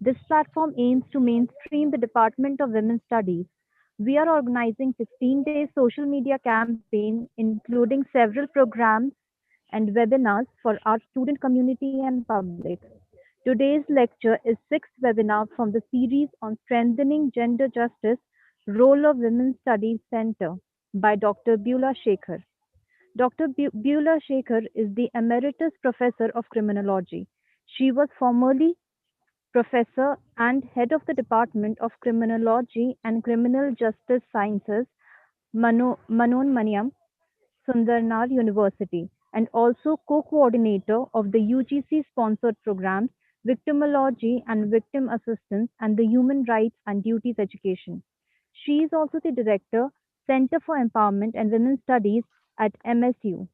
This platform aims to mainstream the Department of Women's Studies. We are organizing 16-day social media campaign, including several programs and webinars for our student community and public. Today's lecture is sixth webinar from the series on strengthening gender justice, role of Women's Studies Center by Dr. Beulah Shekhar. Dr. Beulah Shekhar is the Emeritus Professor of Criminology. She was formerly Professor and Head of the Department of Criminology and Criminal Justice Sciences, Manonmaniam Sundarnar University, and also co-coordinator of the UGC-sponsored programs Victimology and Victim Assistance and the Human Rights and Duties Education. She is also the Director, Center for Empowerment and Women's Studies at MSU.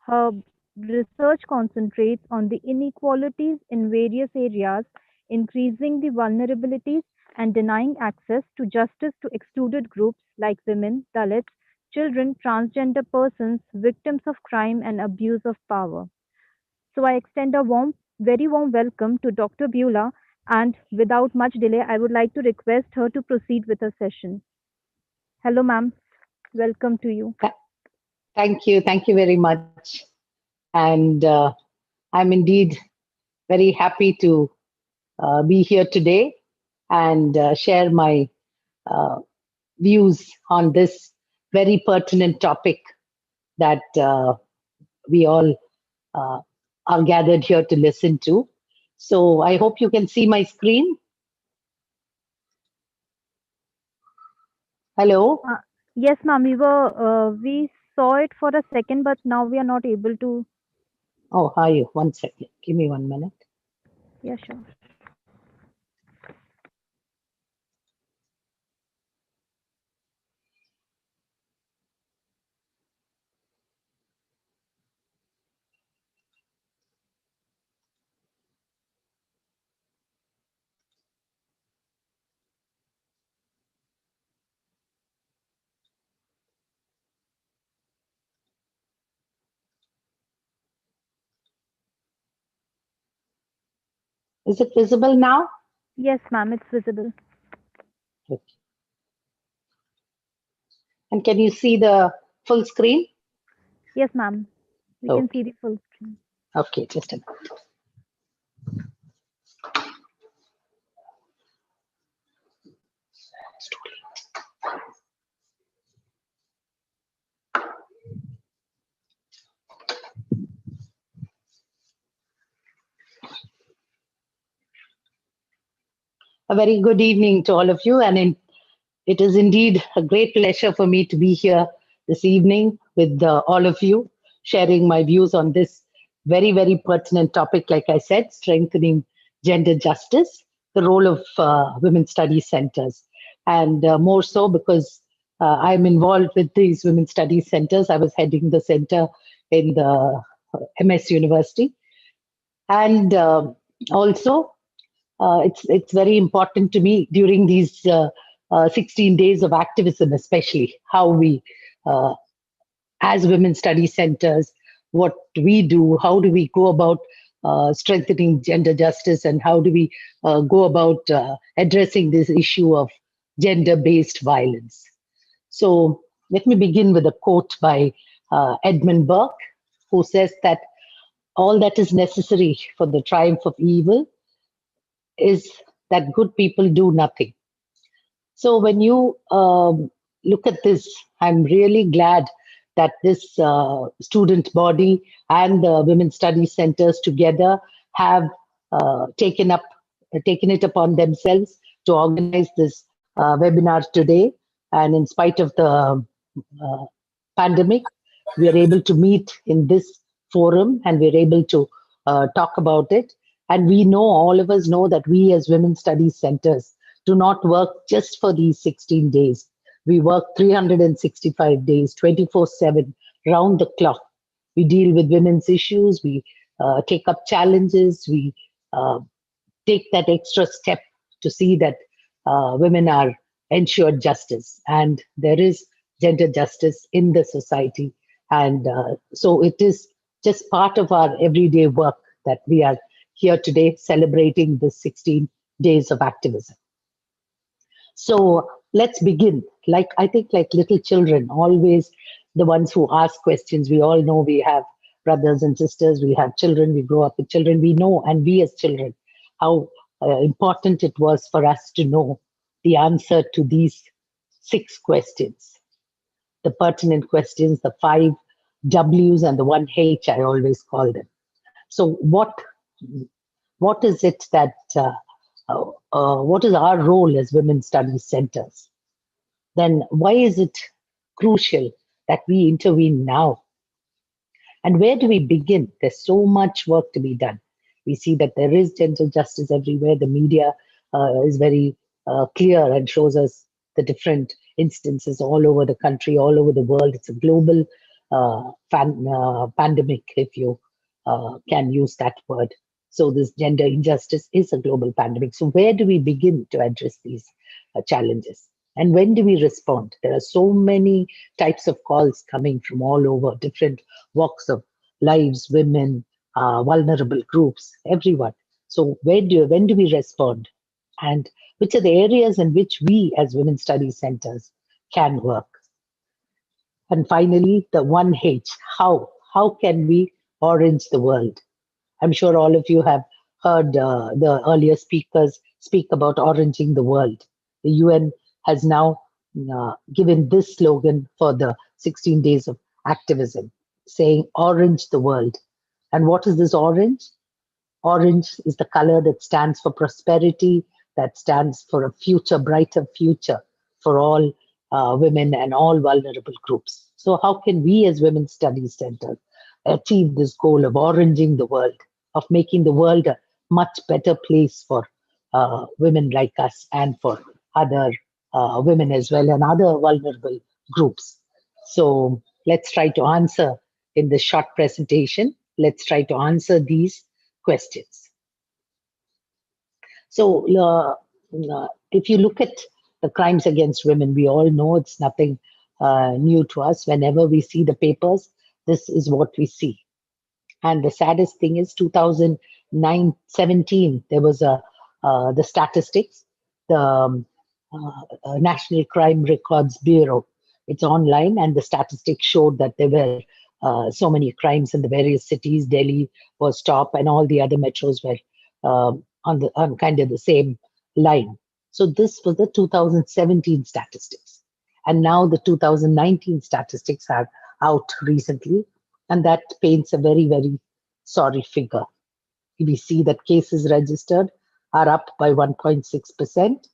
Her research concentrates on the inequalities in various areas, increasing the vulnerabilities and denying access to justice to excluded groups like women, Dalits, children, transgender persons, victims of crime and abuse of power. So I extend a very warm welcome to Dr. Beulah, and without much delay, I would like to request her to proceed with her session. Hello, ma'am. Welcome to you. Thank you very much. And I'm indeed very happy to be here today and share my views on this very pertinent topic that we all are gathered here to listen to. So I hope you can see my screen. Hello? Yes, ma'am. We saw it for a second, but now we are not able to. Oh, how are you? 1 second. Give me 1 minute. Yeah, sure. Is it visible now? Yes, ma'am. It's visible. Okay. And can you see the full screen? Yes, ma'am. We can see the full screen. Okay, just a minute. A very good evening to all of you, and it is indeed a great pleasure for me to be here this evening with all of you, sharing my views on this very, very pertinent topic, like I said, strengthening gender justice, the role of women's studies centers. And more so because I'm involved with these women's studies centers. I was heading the center in the MS University. And also, it's very important to me during these 16 days of activism, especially how we, as women study centers, what we do, how do we go about strengthening gender justice, and how do we go about addressing this issue of gender-based violence. So let me begin with a quote by Edmund Burke, who says that all that is necessary for the triumph of evil is that good people do nothing. So when you look at this, I'm really glad that this student body and the Women's Studies Centers together have taken it upon themselves to organize this webinar today. And in spite of the pandemic, we are able to meet in this forum and we're able to talk about it. And we know, all of us know, that we as Women's Studies Centers do not work just for these 16 days. We work 365 days, 24/7, round the clock. We deal with women's issues, we take up challenges, we take that extra step to see that women are ensured justice and there is gender justice in the society. And so it is just part of our everyday work that we are here today celebrating the 16 days of activism. So let's begin. Like I think, like little children, always the ones who ask questions. We all know we have brothers and sisters. We have children. We grow up with children. We know, and we as children, how important it was for us to know the answer to these six questions, the pertinent questions, the five W's and the one H. I always call them. So what is it that what is our role as women's studies centers? Then why is it crucial that we intervene now? And where do we begin? There's so much work to be done. We see that there is gender justice everywhere. The media is very clear and shows us the different instances all over the country, all over the world. It's a global pandemic, if you can use that word. So this gender injustice is a global pandemic. So where do we begin to address these challenges? And when do we respond? There are so many types of calls coming from all over, different walks of lives, women, vulnerable groups, everyone. So when do we respond? And which are the areas in which we as Women's Studies Centers can work? And finally, the one H, how? How can we orange the world? I'm sure all of you have heard the earlier speakers speak about oranging the world. The UN has now given this slogan for the 16 days of activism, saying orange the world. And what is this orange? Orange is the color that stands for prosperity, that stands for a future, brighter future for all women and all vulnerable groups. So how can we as Women's Studies Center achieve this goal of oranging the world, of making the world a much better place for women like us and for other women as well and other vulnerable groups? So let's try to answer in this short presentation. Let's try to answer these questions. So if you look at the crimes against women, we all know it's nothing new to us. Whenever we see the papers, this is what we see. And the saddest thing is 2017, there was the statistics, the National Crime Records Bureau. It's online, and the statistics showed that there were so many crimes in the various cities. Delhi was top, and all the other metros were on kind of the same line. So this was the 2017 statistics. And now the 2019 statistics are out recently, and that paints a very, very sorry figure. We see that cases registered are up by 1.6%,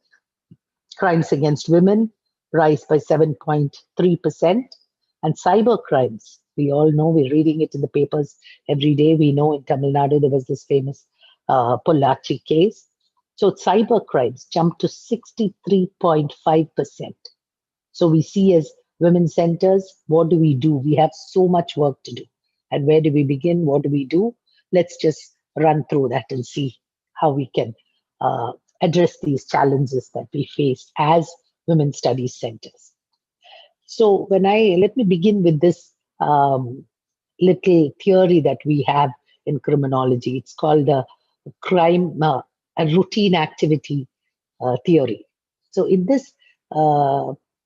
crimes against women rise by 7.3%, and cyber crimes, we all know, we're reading it in the papers every day. We know in Tamil Nadu there was this famous Pollachi case. So cyber crimes jumped to 63.5%. So we see as women's centers, what do we do? We have so much work to do. And where do we begin? What do we do? Let's just run through that and see how we can address these challenges that we face as women's studies centers. So let me begin with this little theory that we have in criminology. It's called the crime, a routine activity theory. So in this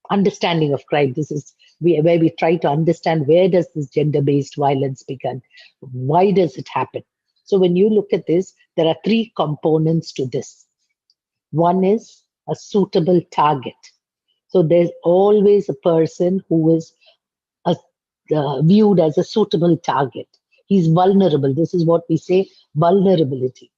understanding of crime, this is where we try to understand where does this gender-based violence begin? Why does it happen? So when you look at this, there are three components to this. One is a suitable target. So there's always a person who is viewed as a suitable target. He's vulnerable. This is what we say, vulnerability.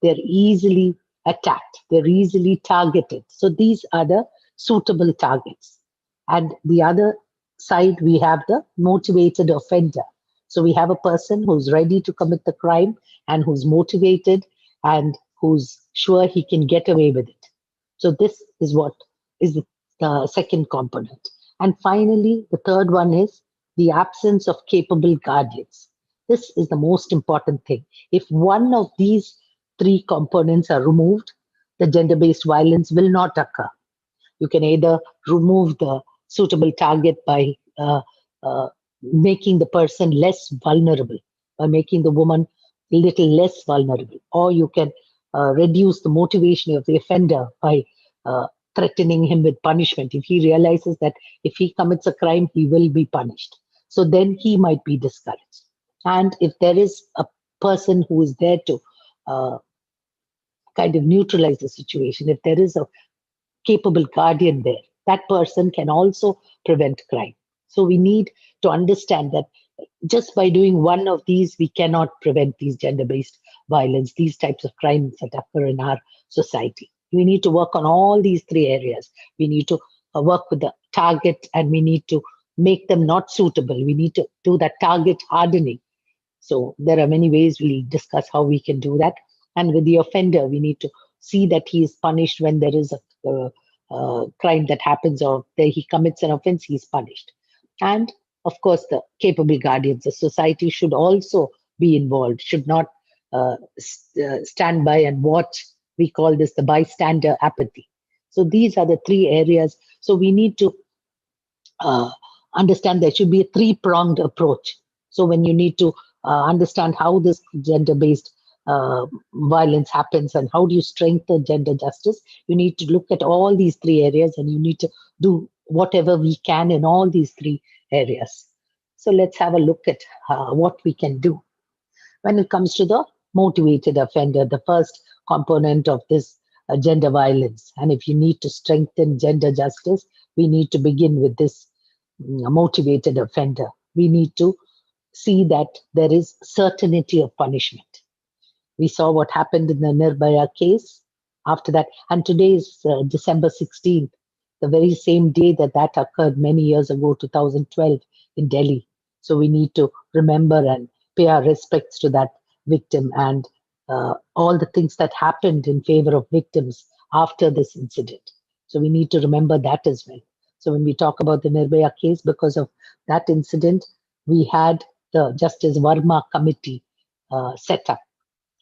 They're easily attacked. They're easily targeted. So these are the suitable targets. And the other side, we have the motivated offender. So we have a person who's ready to commit the crime and who's motivated and who's sure he can get away with it. So this is what is the second component. And finally, the third one is the absence of capable guardians. This is the most important thing. If one of these three components are removed, the gender-based violence will not occur. You can either remove the suitable target by making the person less vulnerable, by making the woman little less vulnerable, or you can reduce the motivation of the offender by uh, threatening him with punishment. If he realizes that if he commits a crime, he will be punished, so then he might be discouraged. And if there is a person who is there to uh, kind of neutralize the situation, if there is a capable guardian there, that person can also prevent crime. So we need to understand that just by doing one of these, we cannot prevent these gender based violence, these types of crimes that occur in our society. We need to work on all these three areas. We need to work with the target, and we need to make them not suitable. We need to do that target hardening. So there are many ways we'll discuss how we can do that. And with the offender, we need to see that he is punished when there is a crime that happens, or that he commits an offense, he is punished. And of course, the capable guardians, the society should also be involved, should not stand by and watch. We call this the bystander apathy. So these are the three areas. So we need to uh, understand there should be a three-pronged approach. So when you need to understand how this gender-based violence happens and how do you strengthen gender justice, you need to look at all these three areas, and you need to do whatever we can in all these three areas. So let's have a look at what we can do. When it comes to the motivated offender, the first component of this gender violence, and if you need to strengthen gender justice, we need to begin with this motivated offender. We need to see that there is certainty of punishment. We saw what happened in the Nirbhaya case after that. And today is December 16th, the very same day that that occurred many years ago, 2012, in Delhi. So we need to remember and pay our respects to that victim, and all the things that happened in favor of victims after this incident. So we need to remember that as well. So when we talk about the Nirbhaya case, because of that incident, we had the Justice Verma committee set up,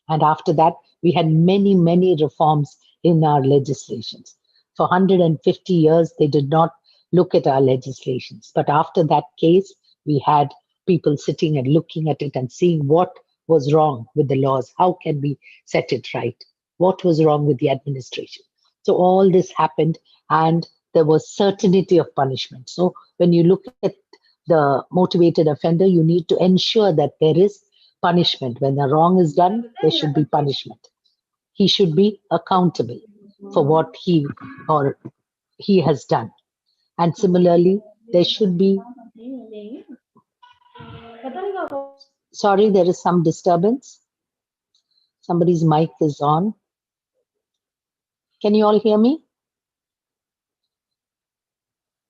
and after that, we had many, many reforms in our legislations. For 150 years, they did not look at our legislations. But after that case, we had people sitting and looking at it and seeing what was wrong with the laws. How can we set it right? What was wrong with the administration? So all this happened, and there was certainty of punishment. So when you look at the motivated offender, you need to ensure that there is punishment. When a wrong is done, there should be punishment. He should be accountable for what he or he has done. And similarly, there should be, sorry, there is some disturbance. Somebody's mic is on. Can you all hear me?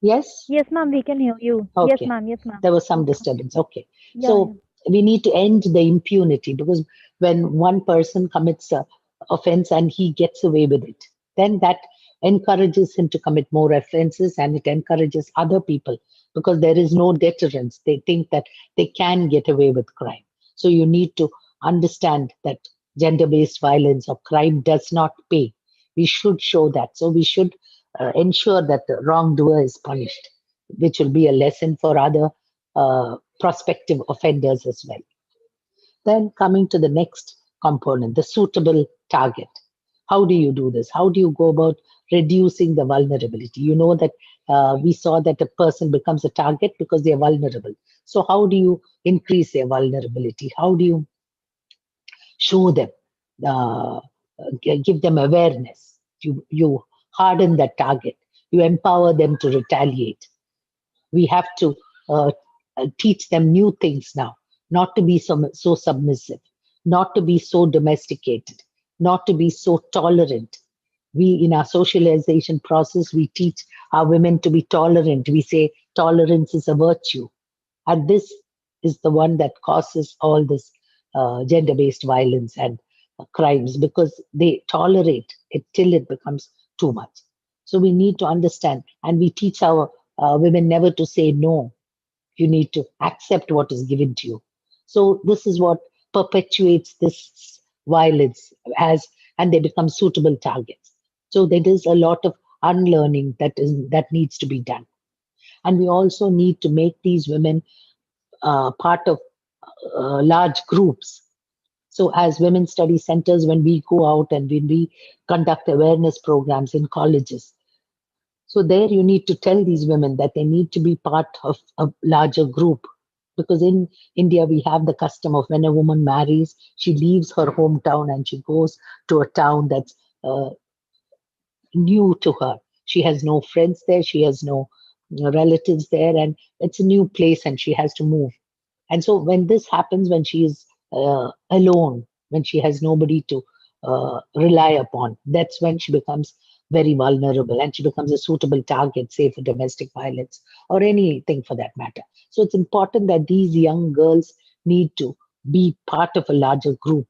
Yes? Yes, ma'am, we can hear you. Yes, Okay. ma'am. Yes, ma'am. There was some disturbance. Okay. Yeah, yeah. So we need to end the impunity, because when one person commits a offense and he gets away with it, then that encourages him to commit more offenses, and it encourages other people, because there is no deterrence. They think that they can get away with crime. So you need to understand that gender based violence or crime does not pay. We should show that. So we should ensure that the wrongdoer is punished, which will be a lesson for other prospective offenders as well. Then coming to the next component, the suitable target. How do you do this? How do you go about reducing the vulnerability? You know that we saw that a person becomes a target because they are vulnerable. So how do you increase their vulnerability? How do you show them, uh, give them awareness? You harden that target. You empower them to retaliate. We have to teach them new things now, not to be so submissive, not to be so domesticated, not to be so tolerant. We, in our socialization process, we teach our women to be tolerant. We say tolerance is a virtue. And this is the one that causes all this gender based violence and crimes, because they tolerate it till it becomes too much. So we need to understand, and we teach our women never to say no. You need to accept what is given to you. So this is what perpetuates this violence as, and they become suitable targets. So there is a lot of unlearning that needs to be done. And we also need to make these women part of large groups. So, as women study centers, when we go out and when we conduct awareness programs in colleges, so there you need to tell these women that they need to be part of a larger group. Because in India, we have the custom of when a woman marries, she leaves her hometown and she goes to a town that's uh, new to her. She has no friends there, she has no relatives there, and it's a new place and she has to move. And so when this happens, when she is alone, when she has nobody to rely upon, that's when she becomes very vulnerable and she becomes a suitable target, say, for domestic violence or anything for that matter. So it's important that these young girls need to be part of a larger group.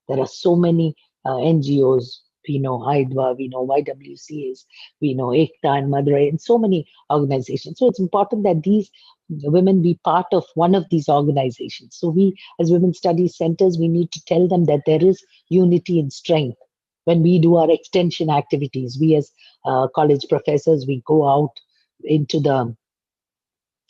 There are so many NGOs. We know IDWA, we know YWCAs, we know Ekta and Madurai, and so many organizations. So it's important that these women be part of one of these organizations. So we, as women studies centers, we need to tell them that there is unity in strength. When we do our extension activities, we as college professors, we go out into the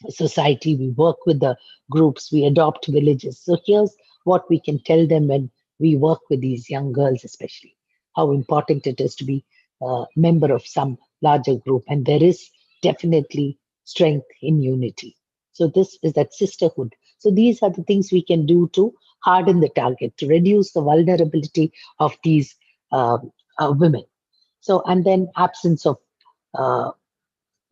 society, we work with the groups, we adopt villages. So here's what we can tell them when we work with these young girls, especially how important it is to be a member of some larger group. And there is definitely strength in unity. So this is that sisterhood. So these are the things we can do to harden the target, to reduce the vulnerability of these uh, women. So, and then absence of uh,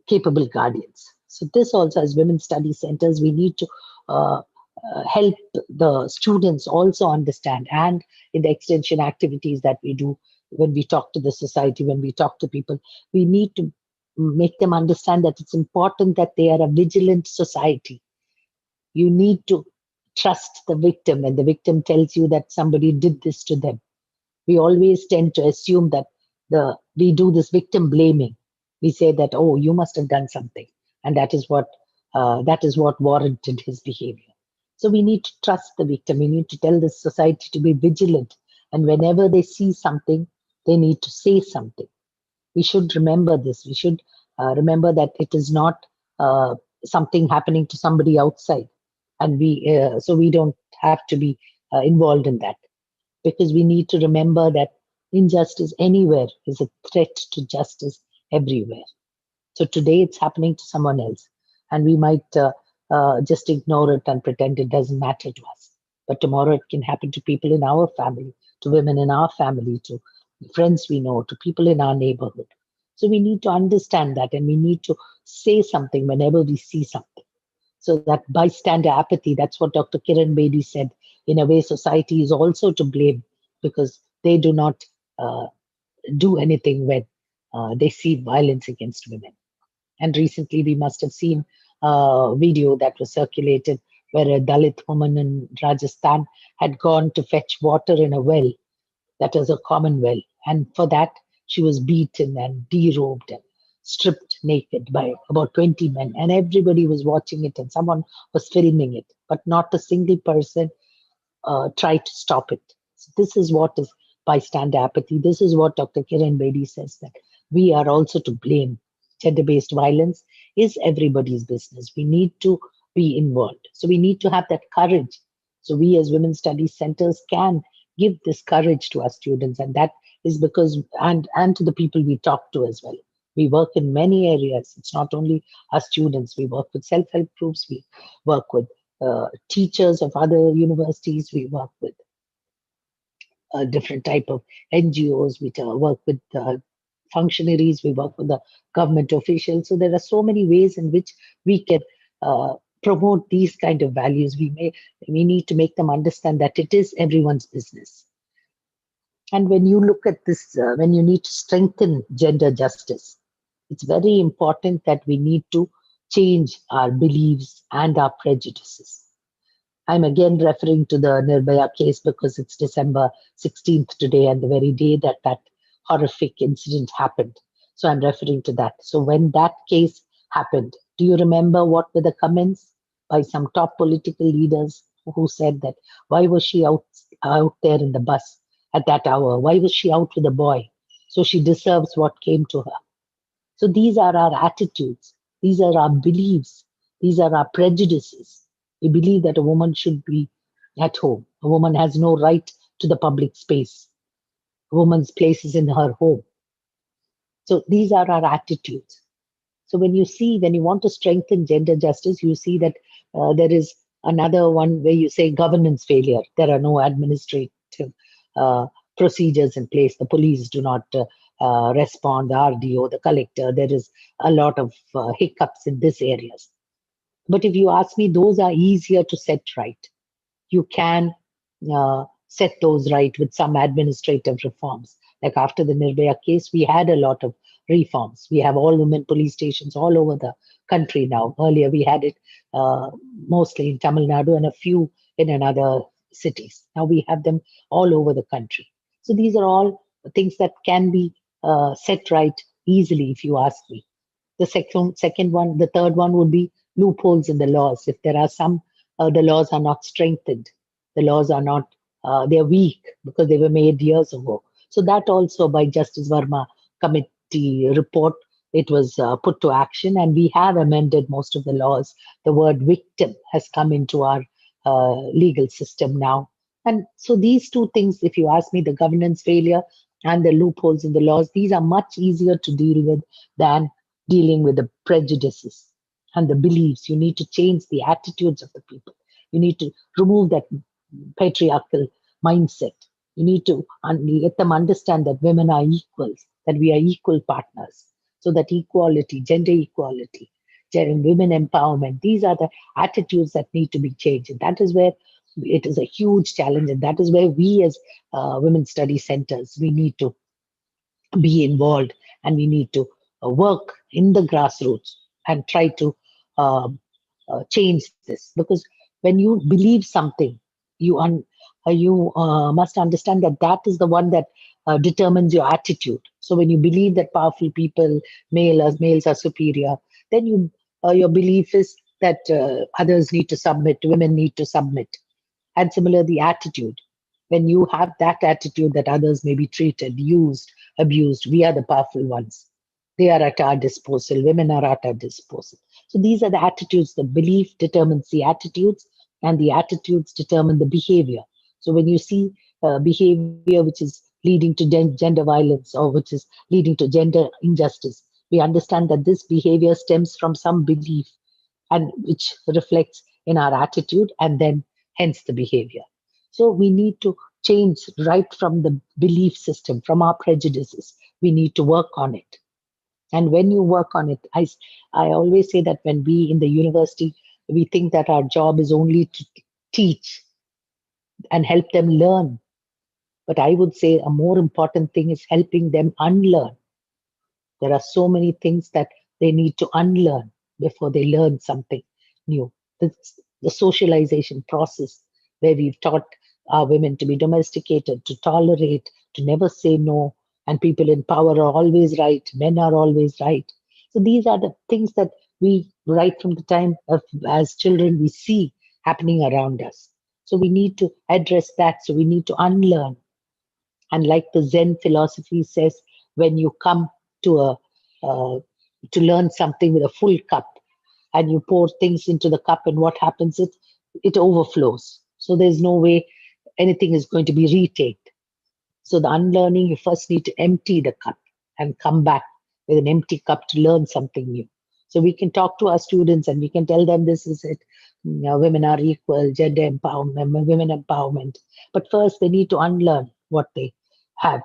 capable guardians. So this also, as women study centers, we need to help the students also understand, and in the extension activities that we do, when we talk to the society, when we talk to people, we need to make them understand that it's important that they are a vigilant society. You need to trust the victim when the victim tells you that somebody did this to them. We always tend to assume that we do this victim blaming. We say that, oh, you must have done something, and that is what warranted his behavior. So we need to trust the victim. We need to tell the society to be vigilant, and whenever they see something, they need to say something. We should remember this. We should remember that it is not something happening to somebody outside, and we don't have to be involved in that, because we need to remember that injustice anywhere is a threat to justice everywhere. So today it's happening to someone else, and we might just ignore it and pretend it doesn't matter to us. But tomorrow it can happen to people in our family, to women in our family, to friends we know, to people in our neighborhood. So we need to understand that, and we need to say something whenever we see something. So that bystander apathy, that's what Dr. Kiran Bedi said. In a way, society is also to blame because they do not uh, do anything when they see violence against women. And recently, we must have seen a video that was circulated where a Dalit woman in Rajasthan had gone to fetch water in a well that is a common well. And for that, she was beaten and derobed and stripped naked by about 20 men. And everybody was watching it and someone was filming it, but not a single person tried to stop it. So this is what is bystander apathy. This is what Dr. Kiran Bedi says, that we are also to blame. Gender based violence is everybody's business. We need to be involved. So we need to have that courage. So we as women studies centers can give this courage to our students, and that is because and to the people we talk to as well. We work in many areas. It's not only our students. We work with self-help groups. We work with teachers of other universities. We work with different type of NGOs. We work with functionaries. We work with the government officials. So there are so many ways in which we can uh, promote these kind of values. We need to make them understand that it is everyone's business. And when you look at this, when you need to strengthen gender justice, it's very important that we need to change our beliefs and our prejudices. I'm again referring to the Nirbhaya case because it's December 16th today and the very day that that horrific incident happened. So I'm referring to that. So when that case happened, do you remember what were the comments by some top political leaders who said that why was she out there in the bus at that hour? Why was she out with a boy? So she deserves what came to her. So these are our attitudes, these are our beliefs, these are our prejudices. We believe that a woman should be at home. A woman has no right to the public space, woman's places in her home. So these are our attitudes. So when you want to strengthen gender justice, you see that there is another one where you say governance failure. There are no administrative uh, procedures in place. The police do not respond, the RDO, the collector. There is a lot of hiccups in these areas. But if you ask me, those are easier to set right. You can set those right with some administrative reforms. Like after the Nirbhaya case, we had a lot of reforms. We have all women police stations all over the country now. Earlier, we had it uh, mostly in Tamil Nadu and a few in another cities. Now we have them all over the country. So these are all things that can be set right easily, if you ask me. The second one, the third one would be loopholes in the laws. If there are some, the laws are not strengthened. The laws are not, they're weak because they were made years ago. So that also by Justice Verma committee report, it was put to action and we have amended most of the laws. The word victim has come into our legal system now. And so these two things, if you ask me, the governance failure and the loopholes in the laws, these are much easier to deal with than dealing with the prejudices and the beliefs. You need to change the attitudes of the people. You need to remove that patriarchal mindset. You need to let them understand that women are equals, that we are equal partners. So that equality, gender equality, women empowerment, these are the attitudes that need to be changed. And that is where it is a huge challenge. And that is where we as women's study centers, we need to be involved and we need to work in the grassroots and try to um, change this because when you believe something you must understand that that is the one that determines your attitude. So when you believe that powerful people males are superior, then your belief is that others need to submit, women need to submit. And similar, the attitude. When you have that attitude that others may be treated, used, abused, we are the powerful ones. They are at our disposal. Women are at our disposal. So these are the attitudes. The belief determines the attitudes, and the attitudes determine the behavior. So when you see behavior which is leading to gender violence or which is leading to gender injustice, we understand that this behavior stems from some belief and which reflects in our attitude and then hence the behavior. So we need to change right from the belief system, from our prejudices. We need to work on it. And when you work on it, I always say that when we in the university, we think that our job is only to teach and help them learn. But I would say a more important thing is helping them unlearn. There are so many things that they need to unlearn before they learn something new. The socialization process where we've taught our women to be domesticated, to tolerate, to never say no, and people in power are always right, men are always right. So these are the things that we, right from the time of as children, we see happening around us. So we need to address that. So we need to unlearn. And like the Zen philosophy says, when you come to a to learn something with a full cup, and you pour things into the cup, and what happens? It overflows. So there's no way anything is going to be retained. So the unlearning, you first need to empty the cup and come back with an empty cup to learn something new. So we can talk to our students and we can tell them this is it. Women are equal, gender empowerment, women empowerment. But first, they need to unlearn what they have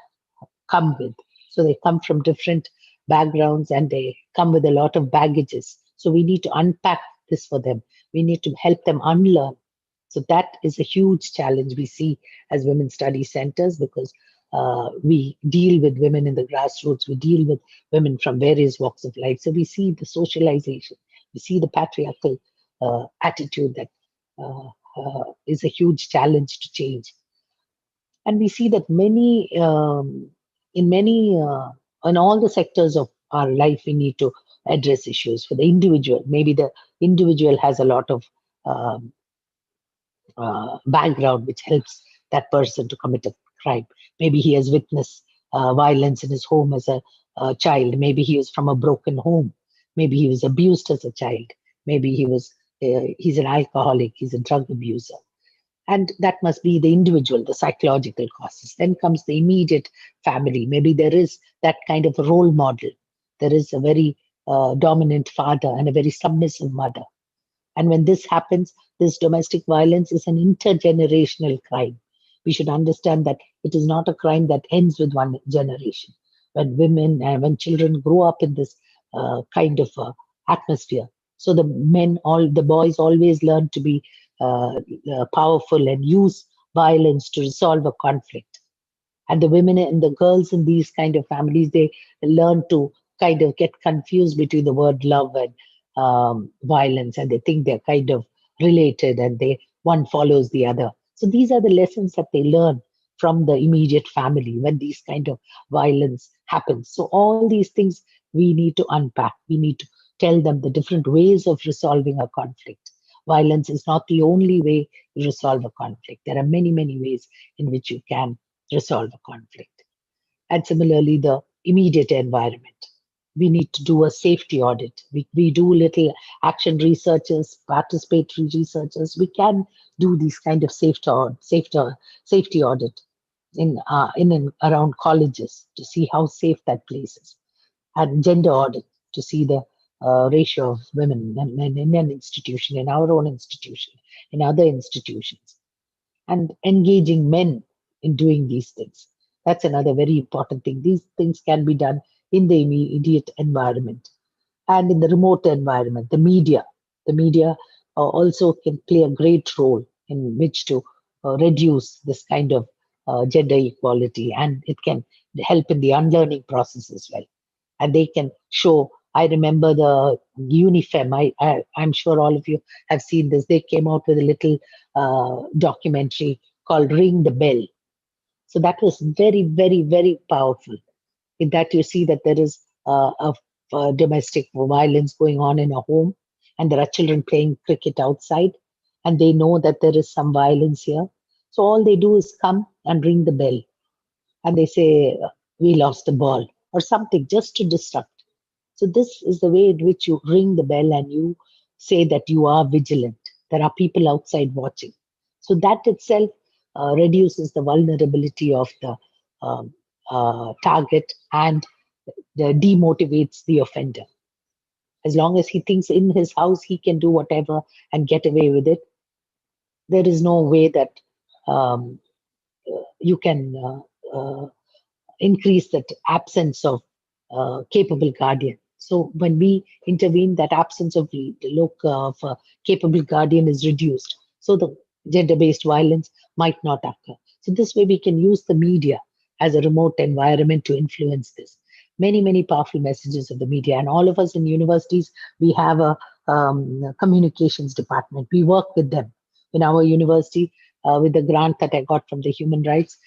come with. So they come from different backgrounds and they come with a lot of baggages. So we need to unpack this for them. We need to help them unlearn. So that is a huge challenge we see as women study centers because we deal with women in the grassroots, we deal with women from various walks of life. So we see the socialization, we see the patriarchal attitude that is a huge challenge to change. And we see that many in all the sectors of our life we need to address issues for the individual. Maybe the individual has a lot of um, background which helps that person to commit a crime. Maybe he has witnessed violence in his home as a child. Maybe he was from a broken home. Maybe he was abused as a child. Maybe he's an alcoholic, he's a drug abuser. And that must be the individual, the psychological causes. Then comes the immediate family. Maybe there is that kind of a role model. There is a very dominant father and a very submissive mother. And when this happens, this domestic violence is an intergenerational crime. We should understand that it is not a crime that ends with one generation. When women and when children grow up in this kind of atmosphere, so the men, all the boys always learn to be powerful and use violence to resolve a conflict. And the women and the girls in these kind of families, they learn to kind of get confused between the word love and violence, and they think they're kind of related, and they one follows the other. So these are the lessons that they learn from the immediate family when these kind of violence happens. So all these things we need to unpack. We need to tell them the different ways of resolving a conflict. Violence is not the only way to resolve a conflict. There are many, many ways in which you can resolve a conflict. And similarly, the immediate environment. We need to do a safety audit. We do little action researchers, participatory researchers. We can do these kind of safety audit in and around colleges to see how safe that place is, and gender audit to see the ratio of women in an institution, in our own institution, in other institutions, and engaging men in doing these things. That's another very important thing. These things can be done in the immediate environment and in the remote environment. The media also can play a great role in which to reduce this kind of gender equality, and it can help in the unlearning process as well. And they can show. I remember the Unifem. I'm sure all of you have seen this. They came out with a little documentary called "Ring the Bell." So that was very, very, very powerful. In that you see that there is domestic violence going on in a home, and there are children playing cricket outside, and they know that there is some violence here. So all they do is come and ring the bell, and they say, "We lost the ball," or something, just to disrupt. So this is the way in which you ring the bell and you say that you are vigilant. There are people outside watching. So that itself reduces the vulnerability of the um, target, and demotivates the offender. As long as he thinks in his house he can do whatever and get away with it, there is no way that um, you can increase that absence of capable guardian. So when we intervene, that absence of of capable guardian is reduced. So the gender-based violence might not occur. So this way we can use the media as a remote environment to influence this. Many, many powerful messages of the media, and all of us in universities, we have a communications department. We work with them in our university with the grant that I got from the human rights.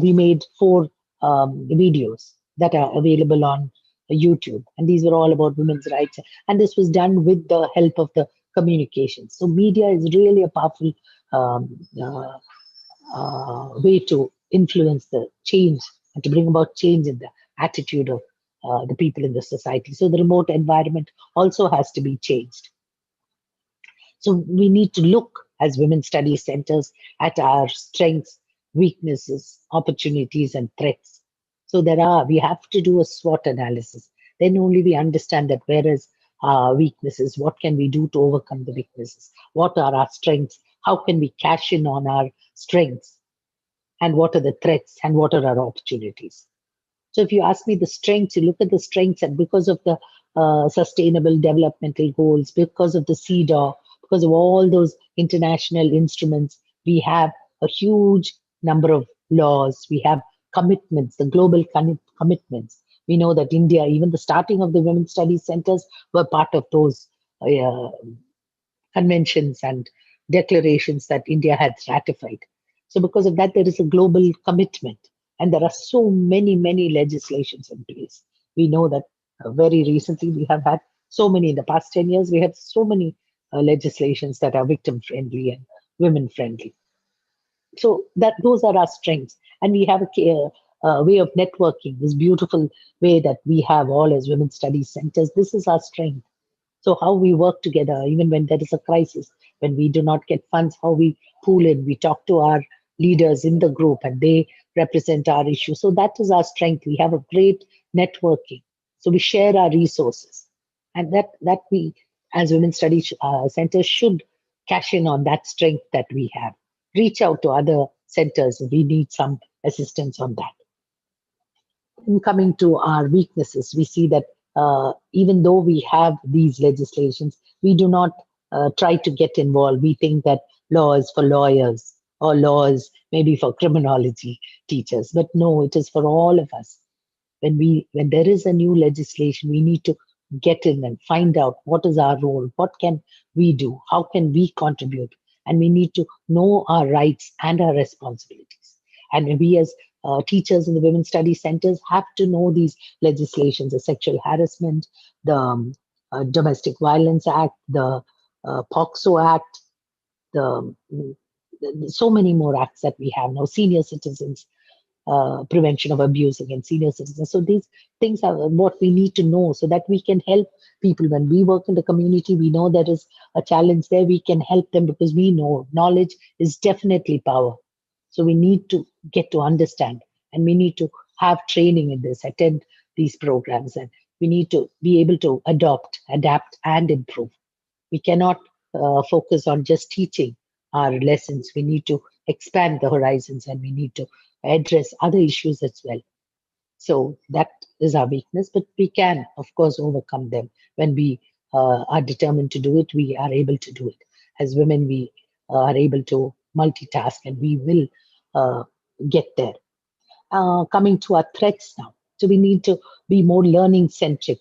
We made 4 videos that are available on YouTube, and these were all about women's rights. And this was done with the help of the communications. So media is really a powerful um, uh, way to influence the change and to bring about change in the attitude of the people in the society. So the remote environment also has to be changed. So we need to look as women study centers at our strengths, weaknesses, opportunities, and threats. So we have to do a SWOT analysis. Then only we understand that where is our weaknesses, what can we do to overcome the weaknesses, what are our strengths, how can we cash in on our strengths, and what are the threats and what are our opportunities. So if you ask me the strengths, you look at the strengths, and because of the sustainable developmental goals, because of the CEDAW, because of all those international instruments, we have a huge number of laws. We have commitments, the global commitments. We know that India, even the starting of the women's studies centers, were part of those uh, conventions and declarations that India had ratified. So, because of that, there is a global commitment, and there are so many, many legislations in place. We know that very recently we have had so many, in the past 10 years, we have so many legislations that are victim friendly and women friendly. So that those are our strengths, and we have a way of networking. This beautiful way that we have all as women studies centers. This is our strength. So how we work together, even when there is a crisis, When we do not get funds, how we pool it. We talk to our leaders in the group and they represent our issue. So that is our strength. We have a great networking. So we share our resources. And that we, as Women's Studies Centers, should cash in on that strength that we have. Reach out to other centers if we need some assistance on that. In coming to our weaknesses, we see that even though we have these legislations, we do not try to get involved. We think that law is for lawyers or law is maybe for criminology teachers, but no, it is for all of us. When there is a new legislation, we need to get in and find out what is our role, what can we do, how can we contribute, and we need to know our rights and our responsibilities. And we as teachers in the women's study centers have to know these legislations: the sexual harassment, the domestic violence act, the POXO act, the so many more acts that we have now, senior citizens, prevention of abuse against senior citizens. So these things are what we need to know so that we can help people. When we work in the community, we know there is a challenge there. We can help them because we know knowledge is definitely power. So we need to get to understand and we need to have training in this, attend these programs, and we need to be able to adopt, adapt, and improve. We cannot focus on just teaching our lessons. We need to expand the horizons and we need to address other issues as well. So that is our weakness, but we can, of course, overcome them. When we are determined to do it, we are able to do it. As women, we are able to multitask and we will uh, get there. Coming to our threats now. So we need to be more learning centric,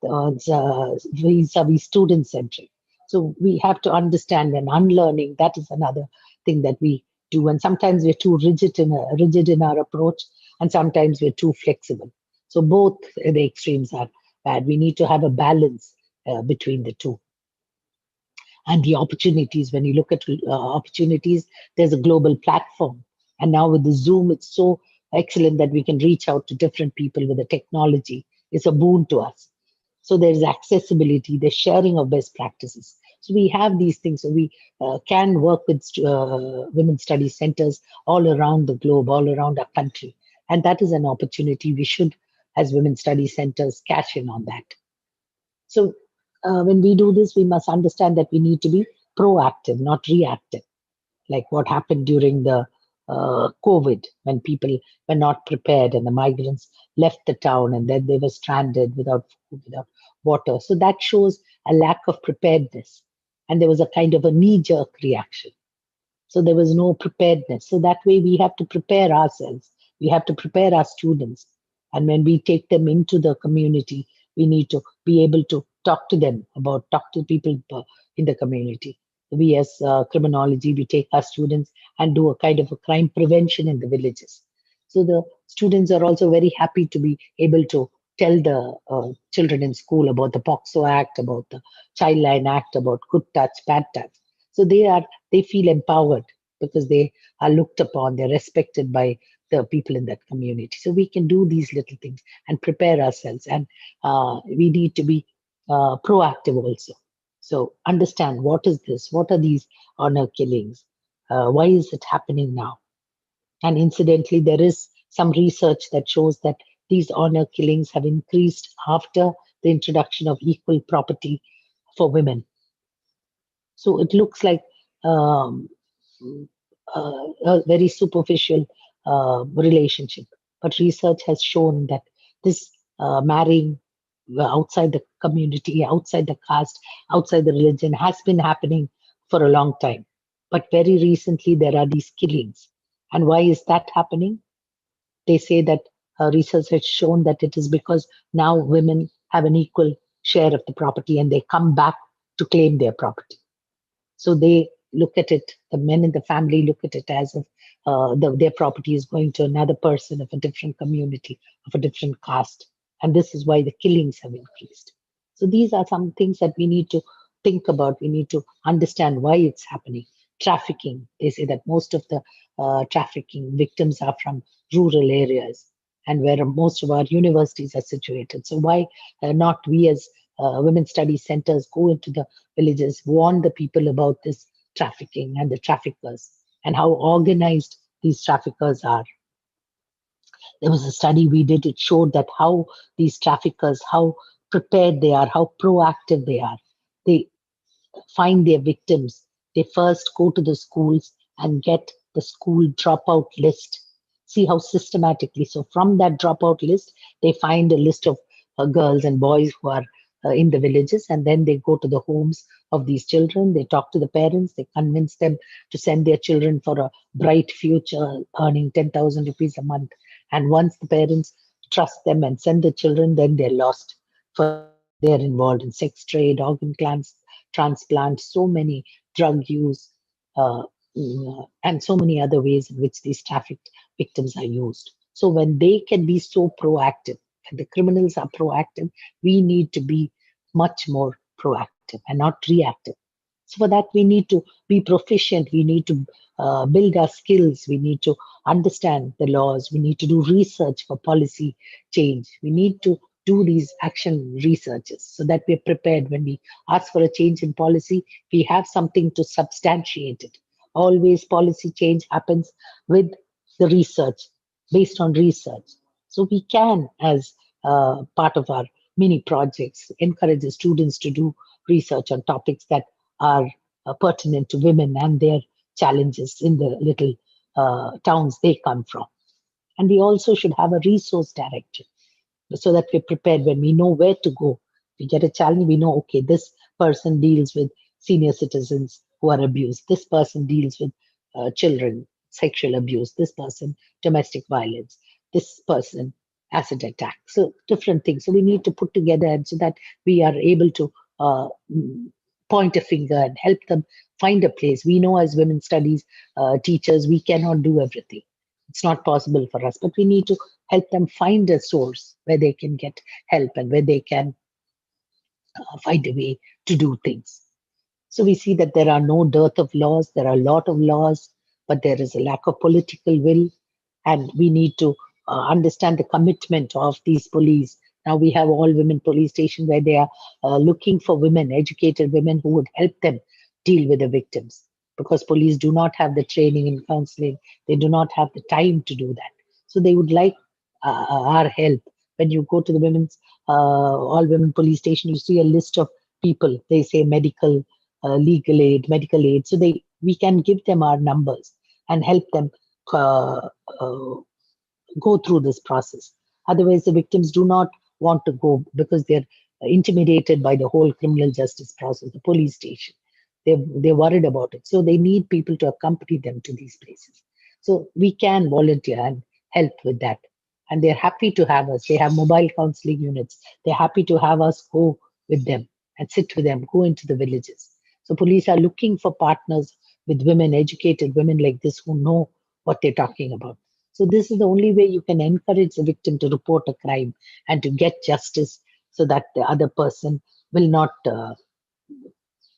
vis-a-vis student centric. So we have to understand and unlearning. That is another thing that we do. And sometimes we're too rigid in our approach, and sometimes we're too flexible. So both the extremes are bad. We need to have a balance between the two. And the opportunities, when you look at opportunities, there's a global platform. And now with the Zoom, it's so excellent that we can reach out to different people with the technology. It's a boon to us. So there's accessibility, the sharing of best practices. So we have these things. So we can work with women's study centers all around the globe, all around our country. And that is an opportunity we should, as women's study centers, cash in on that. So when we do this, we must understand that we need to be proactive, not reactive, like what happened during the COVID when people were not prepared and the migrants left the town and then they were stranded without food, without water. So that shows a lack of preparedness. And there was a kind of a knee jerk reaction. So there was no preparedness. So that way we have to prepare ourselves. We have to prepare our students. And when we take them into the community, we need to be able to talk to people in the community. We as criminology, we take our students and do a kind of a crime prevention in the villages. So the students are also very happy to be able to tell the children in school about the POXO Act, about the Child Line Act, about good touch, bad touch. So they feel empowered because they are looked upon, they're respected by the people in that community. So we can do these little things and prepare ourselves. And we need to be proactive also. So understand what is this? What are these honor killings? Why is it happening now? And incidentally, there is some research that shows that these honor killings have increased after the introduction of equal property for women. So it looks like um, a very superficial relationship. But research has shown that this marrying outside the community, outside the caste, outside the religion has been happening for a long time. But very recently, there are these killings. And why is that happening? They say that research has shown that it is because now women have an equal share of the property and they come back to claim their property. So they look at it, the men in the family look at it as if their property is going to another person of a different community, of a different caste. And this is why the killings have increased. So these are some things that we need to think about. We need to understand why it's happening. Trafficking, they say that most of the trafficking victims are from rural areas and where most of our universities are situated. So why not we as women study centers go into the villages, warn the people about this trafficking and the traffickers and how organized these traffickers are. There was a study we did, it showed that how these traffickers, how prepared they are, how proactive they are. They find their victims. They first go to the schools and get the school dropout list. See how systematically. So, from that dropout list, they find a list of girls and boys who are in the villages, and then they go to the homes of these children. They talk to the parents, they convince them to send their children for a bright future, earning 10,000 rupees a month. And once the parents trust them and send the children, then they're lost. Further, they're involved in sex trade, organ transplant, so many drug use, uh, and so many other ways in which these trafficked victims are used. So when they can be so proactive, and the criminals are proactive, we need to be much more proactive and not reactive. So for that, we need to be proficient. We need to build our skills. We need to understand the laws. We need to do research for policy change. We need to do these action researches so that we're prepared when we ask for a change in policy. We have something to substantiate it. Always policy change happens with the research, based on research. So we can, as part of our mini projects, encourage the students to do research on topics that are pertinent to women and their challenges in the little towns they come from. And we also should have a resource directory so that we're prepared when we know where to go. We get a challenge, we know, okay, this person deals with senior citizens who are abused, this person deals with children, sexual abuse, this person, domestic violence, this person, acid attack. So, different things. So, we need to put together and so that we are able to point a finger and help them find a place. We know as women studies teachers, we cannot do everything. It's not possible for us, but we need to help them find a source where they can get help and where they can find a way to do things. So we see that there are no dearth of laws, there are a lot of laws, but there is a lack of political will, and we need to understand the commitment of these police. Now we have all women police station where they are looking for women, educated women who would help them deal with the victims because police do not have the training in counseling, they do not have the time to do that. So they would like our help. When you go to the women's all women police station, you see a list of people. They say medical, legal aid, medical aid. So they we can give them our numbers and help them uh, uh, go through this process. Otherwise, the victims do not want to go because they're intimidated by the whole criminal justice process, the police station. They're worried about it. So they need people to accompany them to these places. So we can volunteer and help with that. And they're happy to have us. They have mobile counseling units. They're happy to have us go with them and sit with them, go into the villages. So police are looking for partners with women, educated women like this who know what they're talking about. So this is the only way you can encourage the victim to report a crime and to get justice so that the other person will not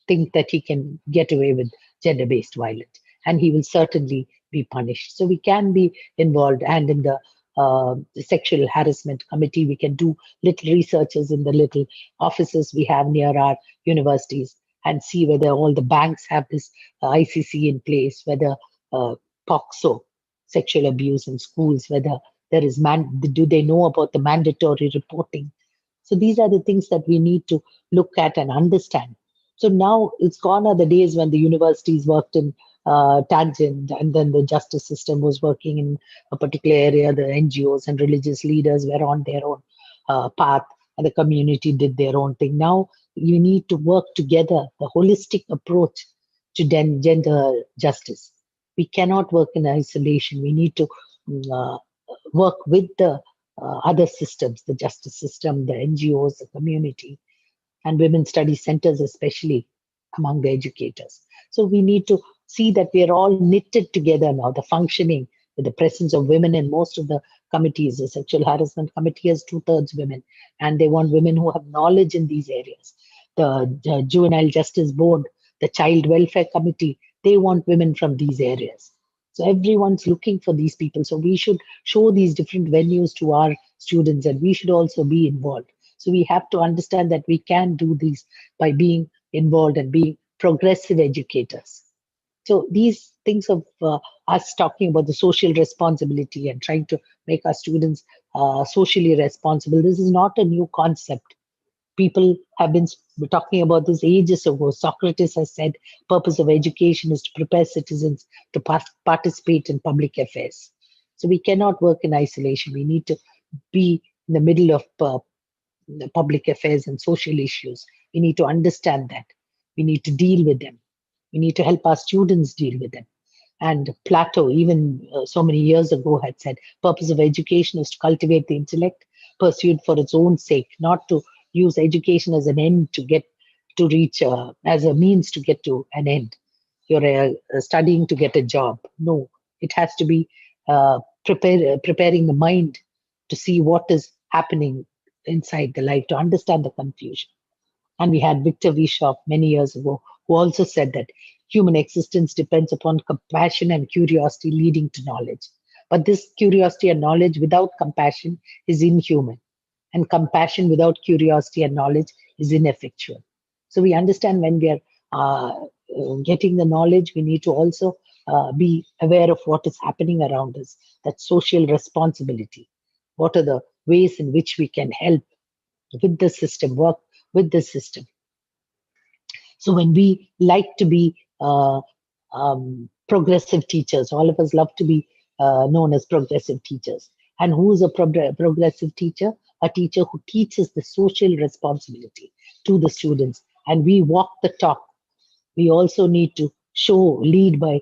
think that he can get away with gender based violence and he will certainly be punished. So we can be involved and in the sexual harassment committee, we can do little researches in the little offices we have near our universities and see whether all the banks have this ICC in place, whether uh, POXO, sexual abuse in schools, whether there is do they know about the mandatory reporting. So these are the things that we need to look at and understand. So now it's gone are the days when the universities worked in tangent and then the justice system was working in a particular area. The NGOs and religious leaders were on their own path and the community did their own thing. Now you need to work together, the holistic approach to gender justice. We cannot work in isolation. We need to uh, work with the other systems, the justice system, the NGOs, the community, and women study centers, especially among the educators. So we need to see that we are all knitted together now, the functioning with the presence of women in most of the committees. The sexual harassment committee has two-thirds women, and they want women who have knowledge in these areas. The juvenile justice board, the child welfare committee, they want women from these areas. So everyone's looking for these people. So we should show these different venues to our students, and we should also be involved. So we have to understand that we can do these by being involved and being progressive educators. So these things of us talking about the social responsibility and trying to make our students socially responsible, this is not a new concept. People have been talking about this ages ago. Socrates has said purpose of education is to prepare citizens to participate in public affairs. So we cannot work in isolation. We need to be in the middle of the public affairs and social issues. We need to understand that. We need to deal with them. We need to help our students deal with them. And Plato, even so many years ago, had said, purpose of education is to cultivate the intellect, pursued for its own sake, not to use education as an end to get to reach, as a means to get to an end. You're studying to get a job. No, it has to be preparing the mind to see what is happening inside the life, to understand the confusion. And we had Victor Vishoff many years ago, who also said that human existence depends upon compassion and curiosity leading to knowledge. But this curiosity and knowledge without compassion is inhuman, and compassion without curiosity and knowledge is ineffectual. So we understand when we are getting the knowledge, we need to also be aware of what is happening around us, that social responsibility. What are the ways in which we can help with the system, work with the system? So when we like to be progressive teachers, all of us love to be known as progressive teachers. And who is a progressive teacher? A teacher who teaches the social responsibility to the students. And we walk the talk. We also need to lead by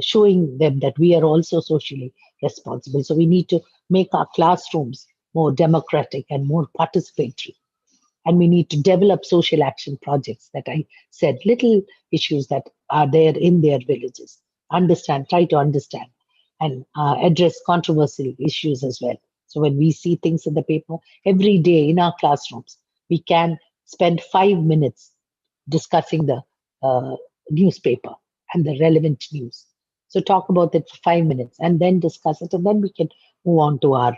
showing them that we are also socially responsible. So we need to make our classrooms more democratic and more participatory, and we need to develop social action projects that I said, little issues that are there in their villages. Understand, try to understand, and address controversial issues as well. So when we see things in the paper every day in our classrooms, we can spend 5 minutes discussing the uh, newspaper and the relevant news. So talk about it for 5 minutes and then discuss it, and then we can move on to our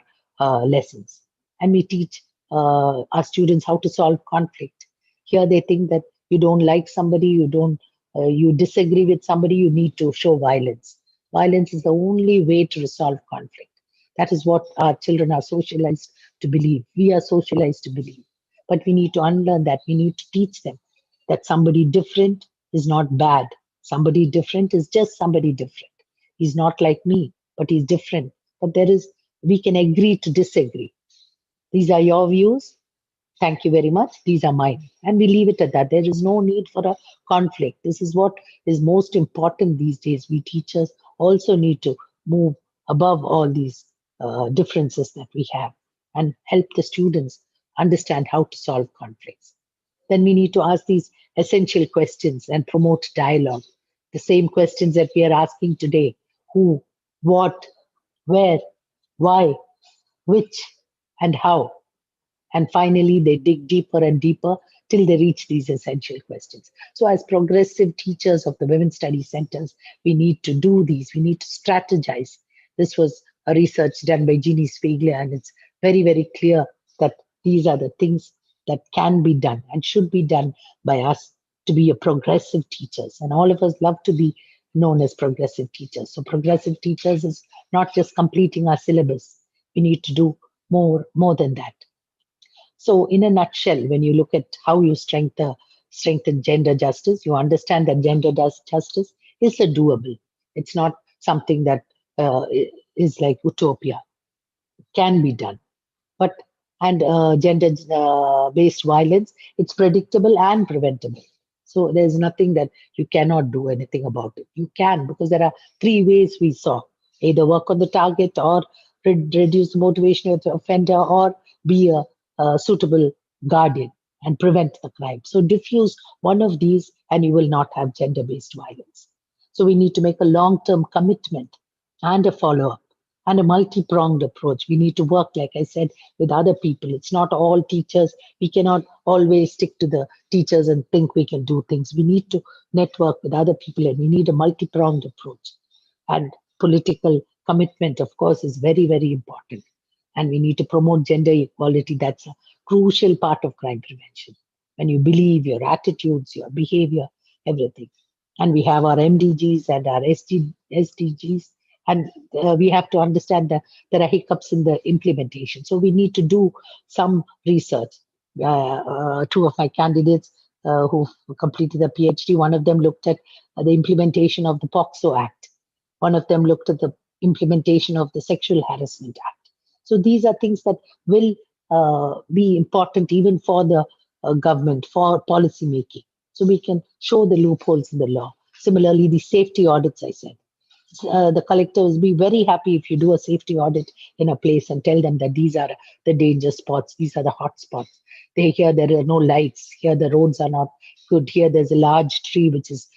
lessons. And we teach our students how to solve conflict. Here they think that you don't like somebody, you disagree with somebody, you need to show violence. Violence is the only way to resolve conflict. That is what our children are socialized to believe. We are socialized to believe. But we need to unlearn that. We need to teach them that somebody different is not bad. Somebody different is just somebody different. He's not like me, but he's different. But we can agree to disagree. These are your views. Thank you very much. These are mine. And we leave it at that. There is no need for a conflict. This is what is most important these days. We teachers also need to move above all these differences that we have and help the students understand how to solve conflicts. Then we need to ask these essential questions and promote dialogue. The same questions that we are asking today: who, what, where, why, which, and how. And finally, they dig deeper and deeper till they reach these essential questions. So, as progressive teachers of the Women's Study Centers, we need to do these, we need to strategize. This was a research done by Jeannie Spiegler, and it's very, very clear that these are the things that can be done and should be done by us to be a progressive teachers. And all of us love to be known as progressive teachers. So, progressive teachers is not just completing our syllabus, we need to do more than that. So, in a nutshell, when you look at how you strengthen gender justice, you understand that justice is a doable. It's not something that is like utopia. It can be done. But and gender based violence, it's predictable and preventable. So there's nothing that you cannot do anything about it. You can, because there are three ways we saw: either work on the target, or reduce the motivation of the offender, or be a suitable guardian and prevent the crime. So diffuse one of these and you will not have gender based violence. So we need to make a long term commitment and a follow up and a multi-pronged approach. We need to work, like I said, with other people. It's not all teachers. We cannot always stick to the teachers and think we can do things. We need to network with other people, and we need a multi-pronged approach. And political commitment, of course, is very, very important. And we need to promote gender equality. That's a crucial part of crime prevention. When you believe your attitudes, your behavior, everything. and we have our MDGs and our SDGs, and we have to understand that there are hiccups in the implementation. So we need to do some research. Two of my candidates who completed a PhD, one of them looked at the implementation of the POXO Act. One of them looked at the implementation of the Sexual Harassment Act. So these are things that will be important even for the government, for policy making, so we can show the loopholes in the law. Similarly, the safety audits, I said. The collectors be very happy if you do a safety audit in a place and tell them that these are the danger spots, these are the hot spots. They here there are no lights, here the roads are not good, here there's a large tree which is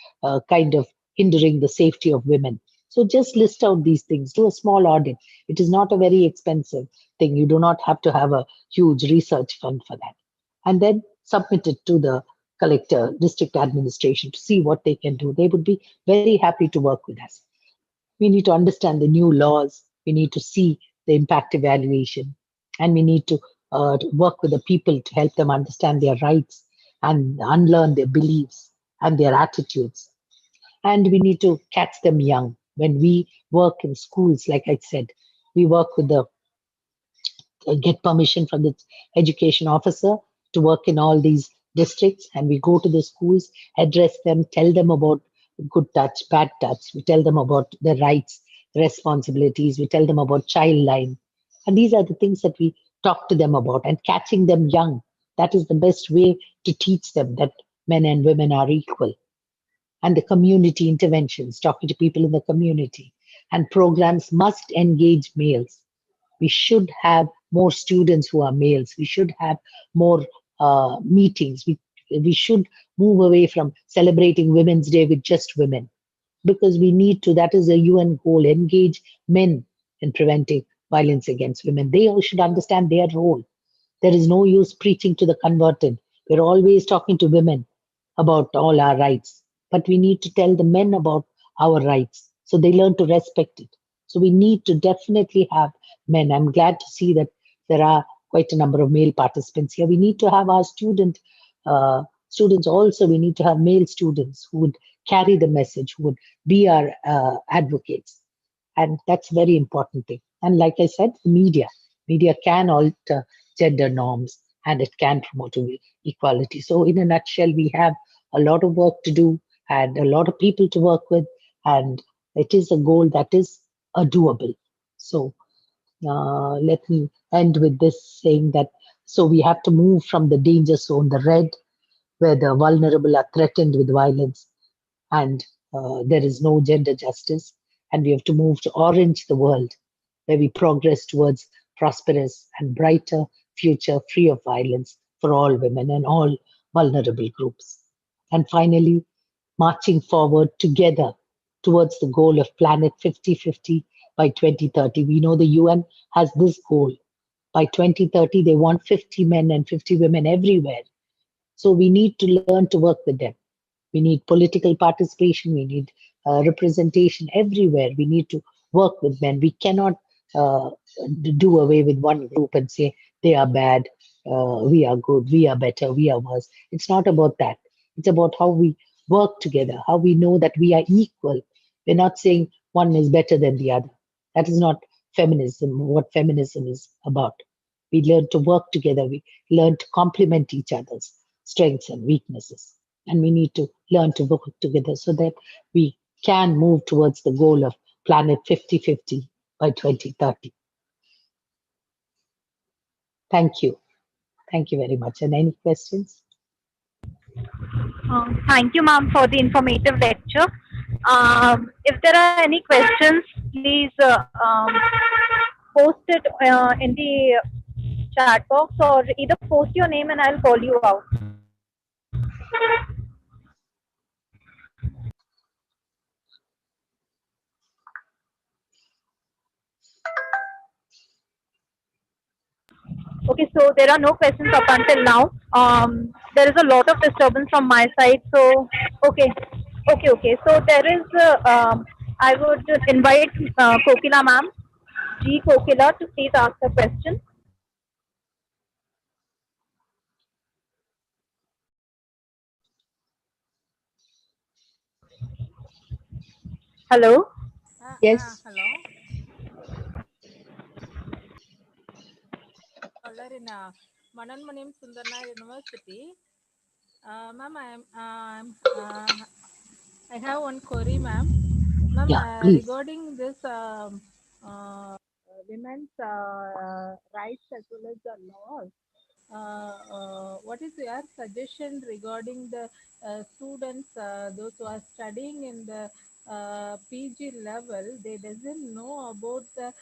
kind of hindering the safety of women. So just list out these things, do a small audit. It is not a very expensive thing. You do not have to have a huge research fund for that. And then submit it to the collector, district administration to see what they can do. They would be very happy to work with us. We need to understand the new laws. We need to see the impact evaluation. And we need to work with the people to help them understand their rights and unlearn their beliefs and their attitudes. And we need to catch them young. When we work in schools, like I said, we work with the get permission from the education officer to work in all these districts, and we go to the schools, address them, tell them about good touch, bad touch. We tell them about their rights, responsibilities. We tell them about child line. And these are the things that we talk to them about, and catching them young. That is the best way to teach them that men and women are equal. And the community interventions, talking to people in the community. And programs must engage males. We should have more students who are males. We should have more meetings. We should move away from celebrating Women's Day with just women, because we need to. That is a UN goal. Engage men in preventing violence against women. They all should understand their role. There is no use preaching to the converted. We're always talking to women about all our rights, but we need to tell the men about our rights so they learn to respect it. So we need to definitely have men. I'm glad to see that there are quite a number of male participants here. We need to have our students also. We need to have male students who would carry the message, who would be our advocates, and that's a very important thing. And like I said, the media can alter gender norms, and it can promote equality. So in a nutshell, we have a lot of work to do and a lot of people to work with, and it is a goal that is doable. So let me end with this saying that, so we have to move from the danger zone, the red, where the vulnerable are threatened with violence, and there is no gender justice. And we have to move to orange, the world, where we progress towards prosperous and brighter future free of violence for all women and all vulnerable groups. And finally, marching forward together towards the goal of Planet 50-50 by 2030. We know the UN has this goal. By 2030, they want 50 men and 50 women everywhere. So we need to learn to work with them. We need political participation. We need representation everywhere. We need to work with men. We cannot uh, do away with one group and say they are bad, we are good, we are better, we are worse. It's not about that. It's about how we work together, how we know that we are equal. We're not saying one is better than the other. That is not feminism, what feminism is about. We learn to work together. We learn to complement each other's strengths and weaknesses. And we need to learn to work together so that we can move towards the goal of Planet 50-50 by 2030. Thank you. Thank you very much. And any questions? Thank you, ma'am, for the informative lecture. If there are any questions, please post it in the chat box, or either post your name and I'll call you out. Okay, so there are no questions up until now. There is a lot of disturbance from my side. So, okay, okay. So there is, I would invite Kokila ma'am, G Kokila, to please ask a question. Hello. Yes. Hello. Scholar in Mananmanim Sundarna University. Ma'am, I have one query, ma'am. Ma'am, Yeah, please. regarding this women's rights as well as the laws. What is your suggestion regarding the students, those who are studying in the PG level? They doesn't know about the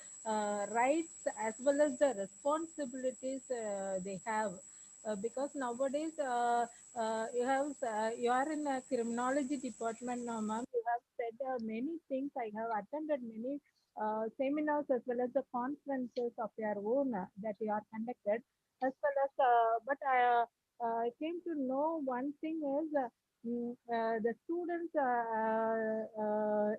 rights as well as the responsibilities they have. Because nowadays you are in a criminology department now, ma'am. You have said many things. I have attended many seminars as well as the conferences of your own that you are conducted as well as but I came to know one thing is the students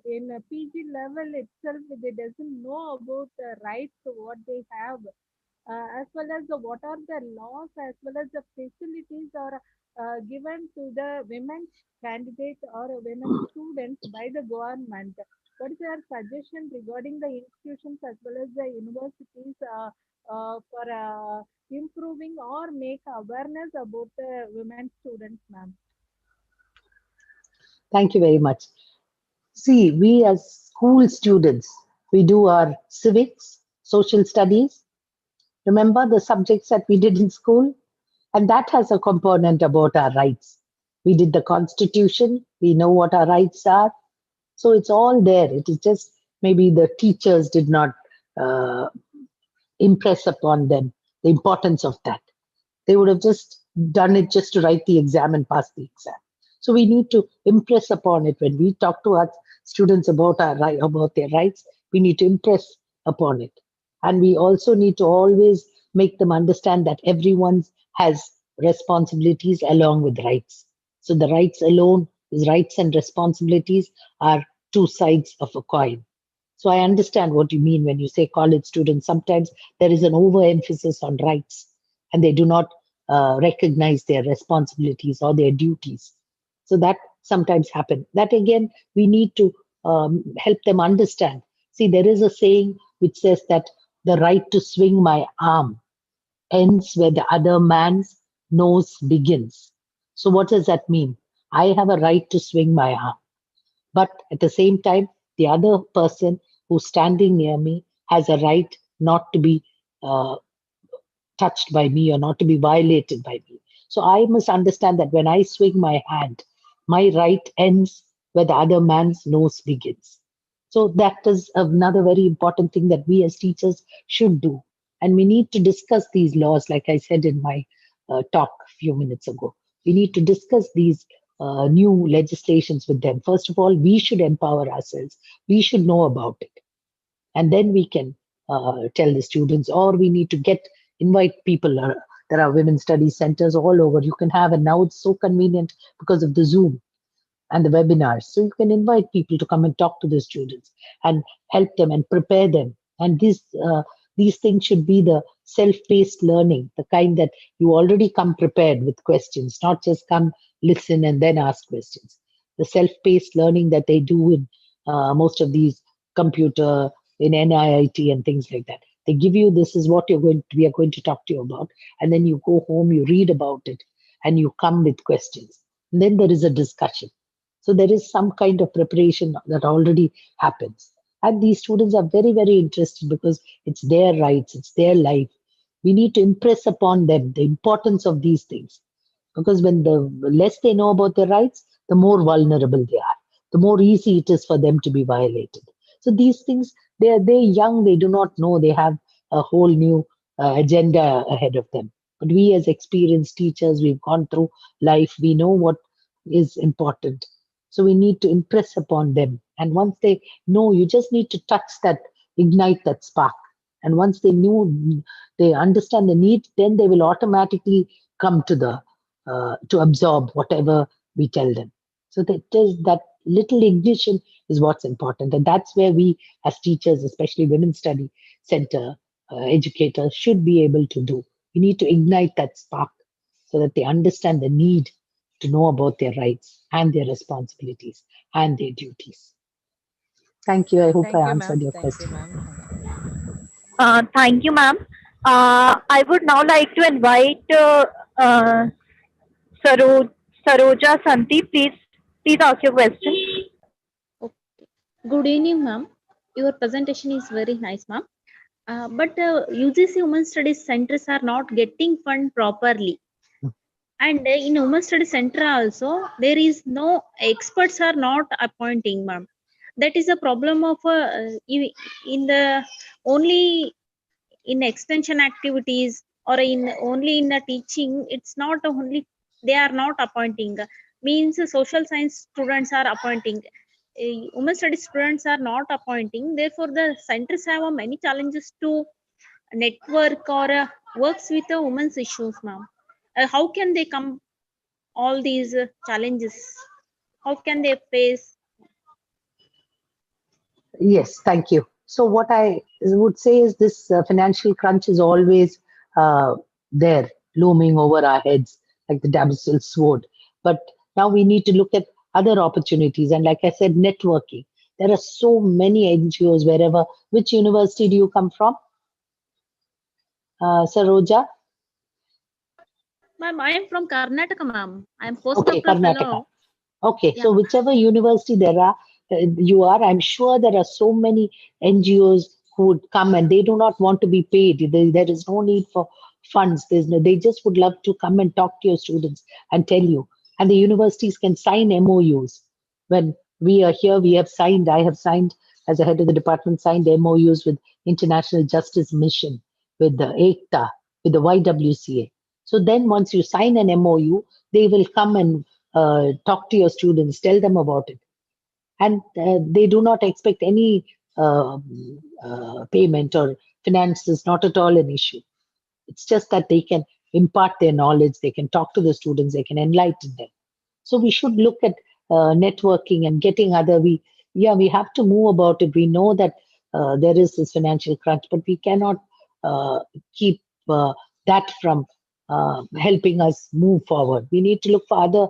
in PG level itself they doesn't know about the rights what they have as well as the, what are the laws as well as the facilities are given to the women candidates or women students by the government. What is your suggestion regarding the institutions as well as the universities for improving or make awareness about the women students, ma'am? Thank you very much. See, we as school students, we do our civics, social studies. Remember the subjects that we did in school? And that has a component about our rights. We did the Constitution, we know what our rights are. So it's all there. It is just maybe the teachers did not uh, impress upon them the importance of that. They would have just done it just to write the exam and pass the exam. So we need to impress upon it when we talk to our students about our right, about their rights. We need to impress upon it, and we also need to always make them understand that everyone has responsibilities along with rights. So the rights alone, is rights and responsibilities are two sides of a coin. So I understand what you mean when you say college students. Sometimes there is an overemphasis on rights and they do not recognize their responsibilities or their duties. So that sometimes happen. That again, we need to help them understand. See, there is a saying which says that the right to swing my arm ends where the other man's nose begins. So what does that mean? I have a right to swing my arm. But at the same time, the other person who's standing near me has a right not to be uh, touched by me or not to be violated by me. So I must understand that when I swing my hand, my right ends where the other man's nose begins. So that is another very important thing that we as teachers should do. And we need to discuss these laws, like I said in my talk a few minutes ago. We need to discuss these new legislations with them. First of all, we should empower ourselves. We should know about it, and then we can tell the students, or we need to get invite people. There are women study centers all over. You can have, and now it's so convenient because of the Zoom and the webinars. So you can invite people to come and talk to the students and help them and prepare them. And these things should be the self-paced learning, the kind that you already come prepared with questions, not just come listen and then ask questions. The self-paced learning that they do in most of these computer in NIIT and things like that. They give you, this is what we are going to talk to you about, and then you go home, you read about it, and you come with questions. And then there is a discussion. So there is some kind of preparation that already happens. And these students are very, very interested because it's their rights, it's their life. We need to impress upon them the importance of these things. Because when the less they know about their rights, the more vulnerable they are, the more easy it is for them to be violated. So these things, they're young, they do not know, they have a whole new agenda ahead of them. But we as experienced teachers, we've gone through life, we know what is important. So we need to impress upon them. And once they know, you just need to touch that, ignite that spark. And once they knew, they understand the need, then they will automatically come to absorb whatever we tell them. So that is that little ignition is what's important, and that's where we, as teachers, especially women study center educators, should be able to do. We need to ignite that spark so that they understand the need to know about their rights and their responsibilities and their duties. Thank you. I hope I Thank you, answered ma'am. your Thank you, question. ma'am. Thank you, ma'am. I would now like to invite Saro- Saroja Santi. Please ask your question. Okay. Good evening, ma'am. Your presentation is very nice, ma'am. But UGC Women Studies centers are not getting fund properly. And in Women Studies Center also, there is no experts are not appointing, ma'am. That is a problem of in the only in extension activities or in only in the teaching. It's not only they are not appointing. Means social science students are appointing. Women studies students are not appointing. Therefore, the centers have many challenges to network or works with the women's issues, ma'am. How can they come all these challenges? How can they face? Yes, thank you. So, what I would say is this financial crunch is always uh, there, looming over our heads like the Damosel's sword. But now we need to look at other opportunities. And, like I said, networking. There are so many NGOs wherever. Which university do you come from, Saroja? Ma'am, I am from Karnataka, ma'am. I am Okay, postdoctoral Karnataka. fellow. Okay, Yeah, so ma'am. whichever university there are, you are, I'm sure there are so many NGOs who would come and they do not want to be paid. There is no need for funds. They just would love to come and talk to your students and tell you. And the universities can sign MOUs. When we are here, I have signed as the head of the department, signed MOUs with International Justice Mission, with the ECTA, with the YWCA. So then once you sign an MOU, they will come and talk to your students, tell them about it. And they do not expect any payment or finances, not at all an issue. It's just that they can impart their knowledge, they can talk to the students, they can enlighten them. So we should look at networking and getting other. We have to move about it. We know that there is this financial crunch, but we cannot uh, keep that from helping us move forward. We need to look for other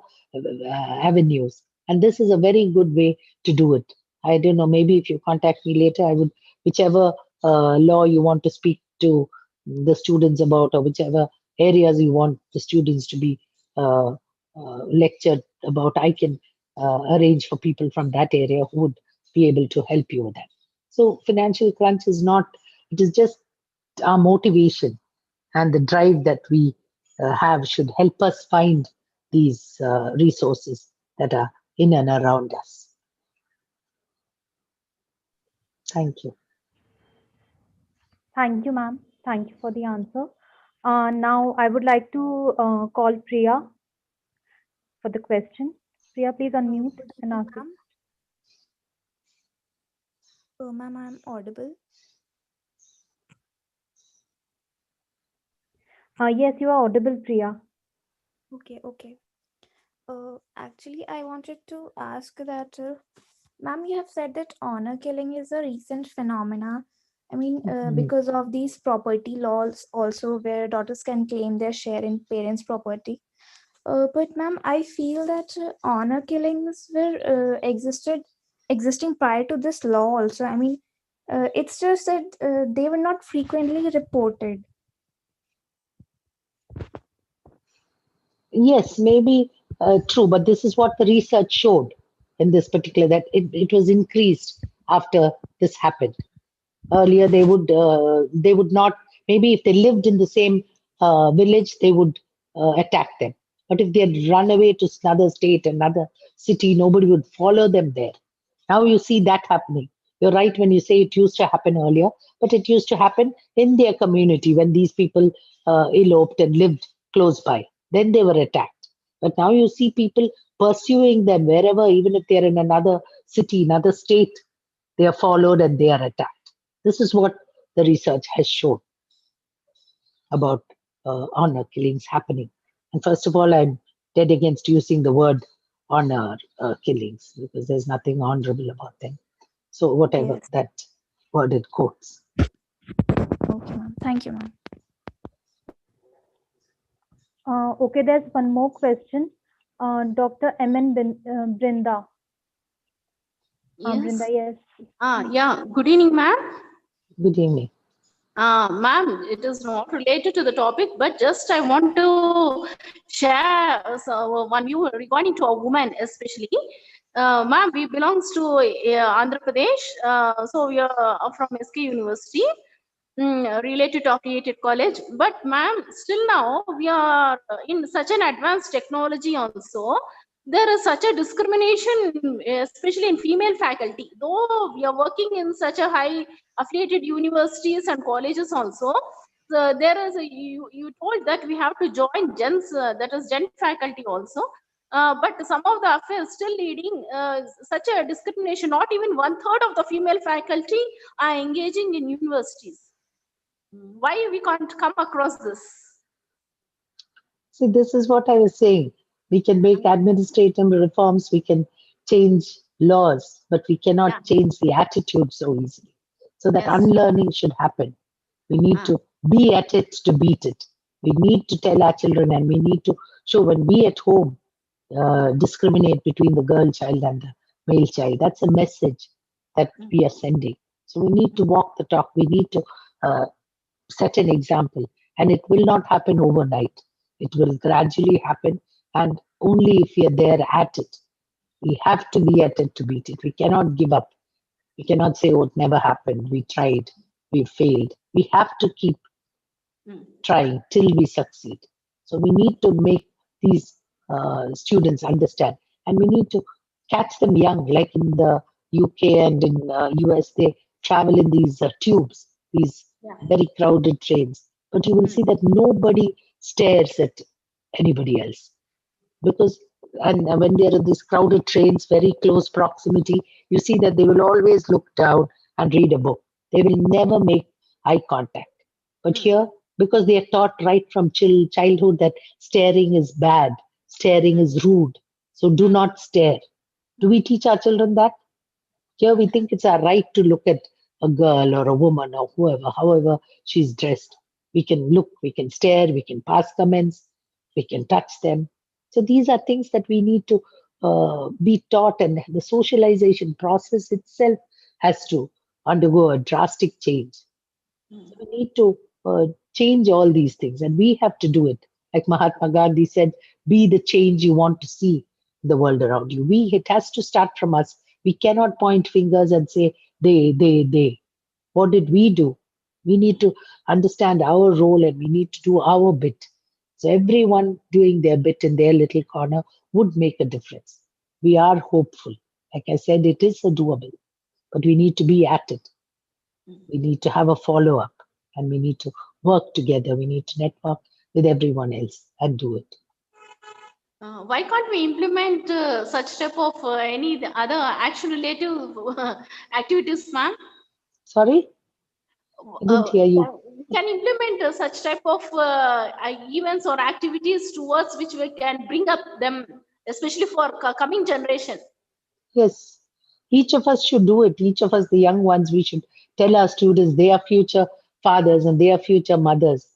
avenues, and this is a very good way to do it. I don't know. Maybe if you contact me later, I would whichever law you want to speak to the students about, or whichever areas you want the students to be lectured about, I can arrange for people from that area who would be able to help you with that. So financial crunch is not, it is just our motivation and the drive that we have should help us find these resources that are in and around us. Thank you. Thank you, ma'am. Thank you for the answer. Now, I would like to call Priya for the question. Priya, please unmute Good and evening, ask it. ma'am. Ma'am, I'm audible. Yes, you are audible, Priya. Okay, okay. Actually, I wanted to ask that, ma'am, you have said that honor killing is a recent phenomena. I mean, Mhm. because of these property laws, also where daughters can claim their share in parents' property. But, ma'am, I feel that honor killings were existing prior to this law. Also, I mean, it's just that they were not frequently reported. Yes, maybe true, but this is what the research showed in this particular, that it was increased after this happened. Earlier, they would not, maybe if they lived in the same village, they would attack them. But if they had run away to another state, another city, nobody would follow them there. Now you see that happening. You're right when you say it used to happen earlier, but it used to happen in their community when these people eloped and lived close by. Then they were attacked. But now you see people pursuing them wherever, even if they're in another city, another state, they are followed and they are attacked. This is what the research has shown about honor killings happening. And first of all, I'm dead against using the word honor killings because there's nothing honorable about them. So, whatever Yes. that word it quotes. Okay, ma'am. Thank you, ma'am. Okay, there's one more question. Dr. M.N. Brinda. Yes. Brinda, yes. Yeah. Good evening, ma'am. Good evening. Ma'am, it is not related to the topic, but just I want to share one view regarding to a woman, especially. Ma'am, we belongs to Andhra Pradesh, so we are from SK University, related to affiliated college. But ma'am, still now we are in such an advanced technology also. There is such a discrimination, especially in female faculty. Though we are working in such a high affiliated universities and colleges also, there is a, you told that we have to join gens, that is gen faculty also. But some of the affairs still leading such a discrimination. Not even one third of the female faculty are engaging in universities. Why we can't come across this? See, this is what I was saying. We can make administrative reforms, we can change laws, but we Yeah. cannot change the attitude so easily. So that Yes. unlearning should happen. We need to be at it to beat it. We need to tell our children, and we need to show when we at home discriminate between the girl child and the male child. That's a message that we are sending. So we need to walk the talk. We need to uh, set an example, and it will not happen overnight. It will gradually happen, and only if we are there at it. We have to be at it to beat it. We cannot give up. We cannot say, oh, it never happened. We tried. We failed. We have to keep trying till we succeed. So we need to make these students understand, and we need to catch them young, like in the UK and in US, they travel in these tubes, these very crowded trains. But you will see that nobody stares at anybody else because and when they're in these crowded trains, very close proximity, you see that they will always look down and read a book. They will never make eye contact. But here, because they are taught right from childhood that staring is bad, staring is rude, so do not stare. Do we teach our children that? Here we think it's our right to look at a girl or a woman or whoever, however she's dressed. We can look, we can stare, we can pass comments, we can touch them. So these are things that we need to be taught, and the socialization process itself has to undergo a drastic change. So we need to change all these things, and we have to do it. Like Mahatma Gandhi said, be the change you want to see in the world around you. It has to start from us. We cannot point fingers and say, they. What did we do? We need to understand our role and we need to do our bit. So everyone doing their bit in their little corner would make a difference. We are hopeful. Like I said, it is a doable, but we need to be at it. We need to have a follow up and we need to work together. We need to network with everyone else and do it. Why can't we implement such type of any other action related activities, ma'am? Sorry, I didn't hear you. We can implement such type of events or activities towards which we can bring up them, especially for coming generation. Yes, each of us should do it. Each of us, the young ones, we should tell our students they are future fathers and they are future mothers.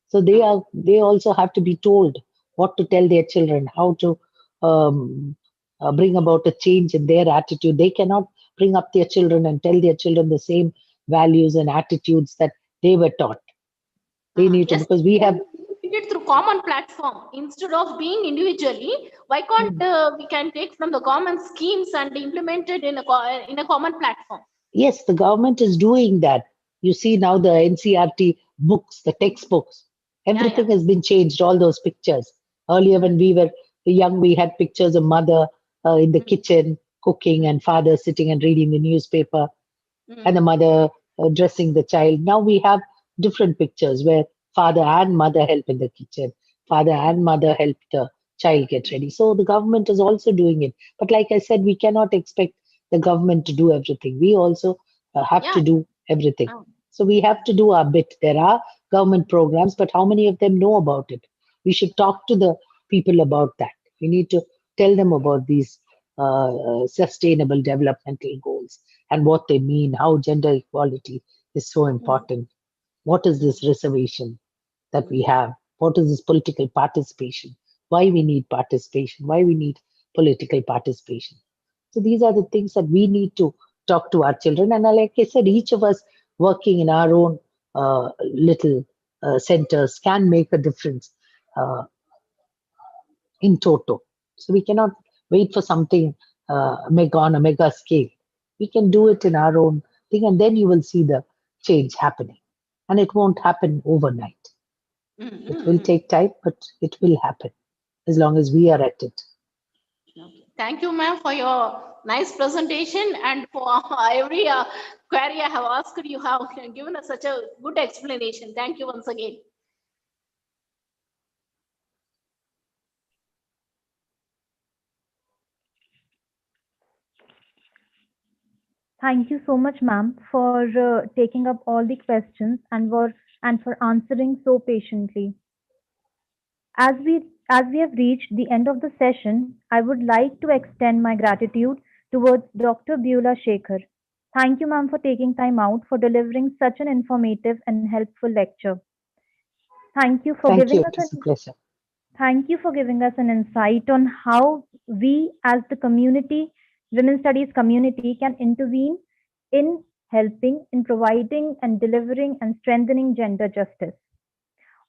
So they also have to be told what to tell their children, how to bring about a change in their attitude. They cannot bring up their children and tell their children the same values and attitudes that they were taught. They need to Yes, because we have it through common platform instead of being individually. Why can't we can take from the common schemes and implement it in in a common platform? yes, the government is doing that. You see now the NCRT books, the textbooks, Yeah, yeah. everything has been changed, all those pictures. Earlier, when we were young, we had pictures of mother in the kitchen cooking and father sitting and reading the newspaper and the mother dressing the child. Now we have different pictures where father and mother help in the kitchen, father and mother help the child get ready. So the government is also doing it. But like I said, we cannot expect the government to do everything. We also have Yeah. to do everything. Oh. So we have to do our bit. There are government programs, but how many of them know about it? We should talk to the people about that. We need to tell them about these sustainable developmental goals and what they mean, how gender equality is so important. What is this reservation that we have? What is this political participation? Why we need participation? Why we need political participation? So these are the things that we need to talk to our children. And like I said, each of us working in our own little centers can make a difference in toto. So we cannot wait for something mega on a mega scale. We can do it in our own thing, and then you will see the change happening. And it won't happen overnight. It will take time, but it will happen as long as we are at it. Okay. Thank you, ma'am, for your nice presentation and for every query I have asked. You have given us such a good explanation. Thank you once again. Thank you so much, ma'am, for taking up all the questions and for answering so patiently. As we have reached the end of the session, I would like to extend my gratitude towards Dr. Beulah Shekhar. Thank you, ma'am, for taking time out for delivering such an informative and helpful lecture. Thank you for Thank you. giving It us was a an pleasure. Thank you for giving us an insight on how we, as the community, women's studies community, can intervene in helping, in providing and delivering and strengthening gender justice.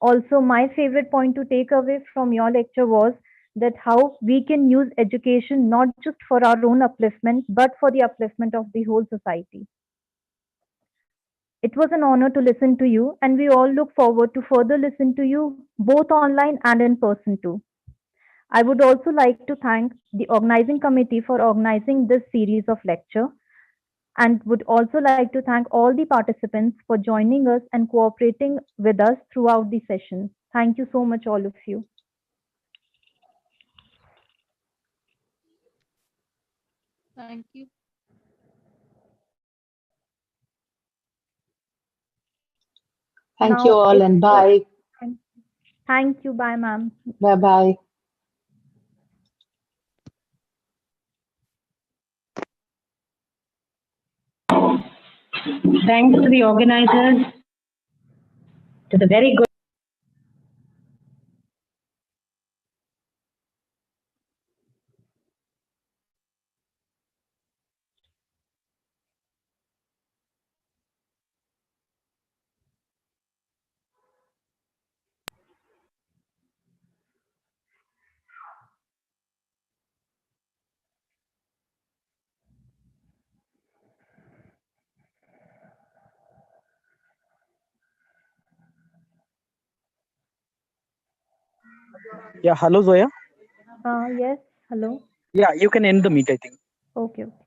Also, my favorite point to take away from your lecture was that how we can use education not just for our own upliftment, but for the upliftment of the whole society. It was an honor to listen to you, and we all look forward to further listen to you both online and in person too. I would also like to thank the organizing committee for organizing this series of lecture and would also like to thank all the participants for joining us and cooperating with us throughout the session. Thank you so much, all of you. Thank you. Thank you Now all it's and bye. thank you. Bye, ma'am. Bye bye. Thanks to the organizers, to the very good Yeah, hello Zoya. Yes. Hello. Yeah, you can end the meet, I think. Okay. Okay.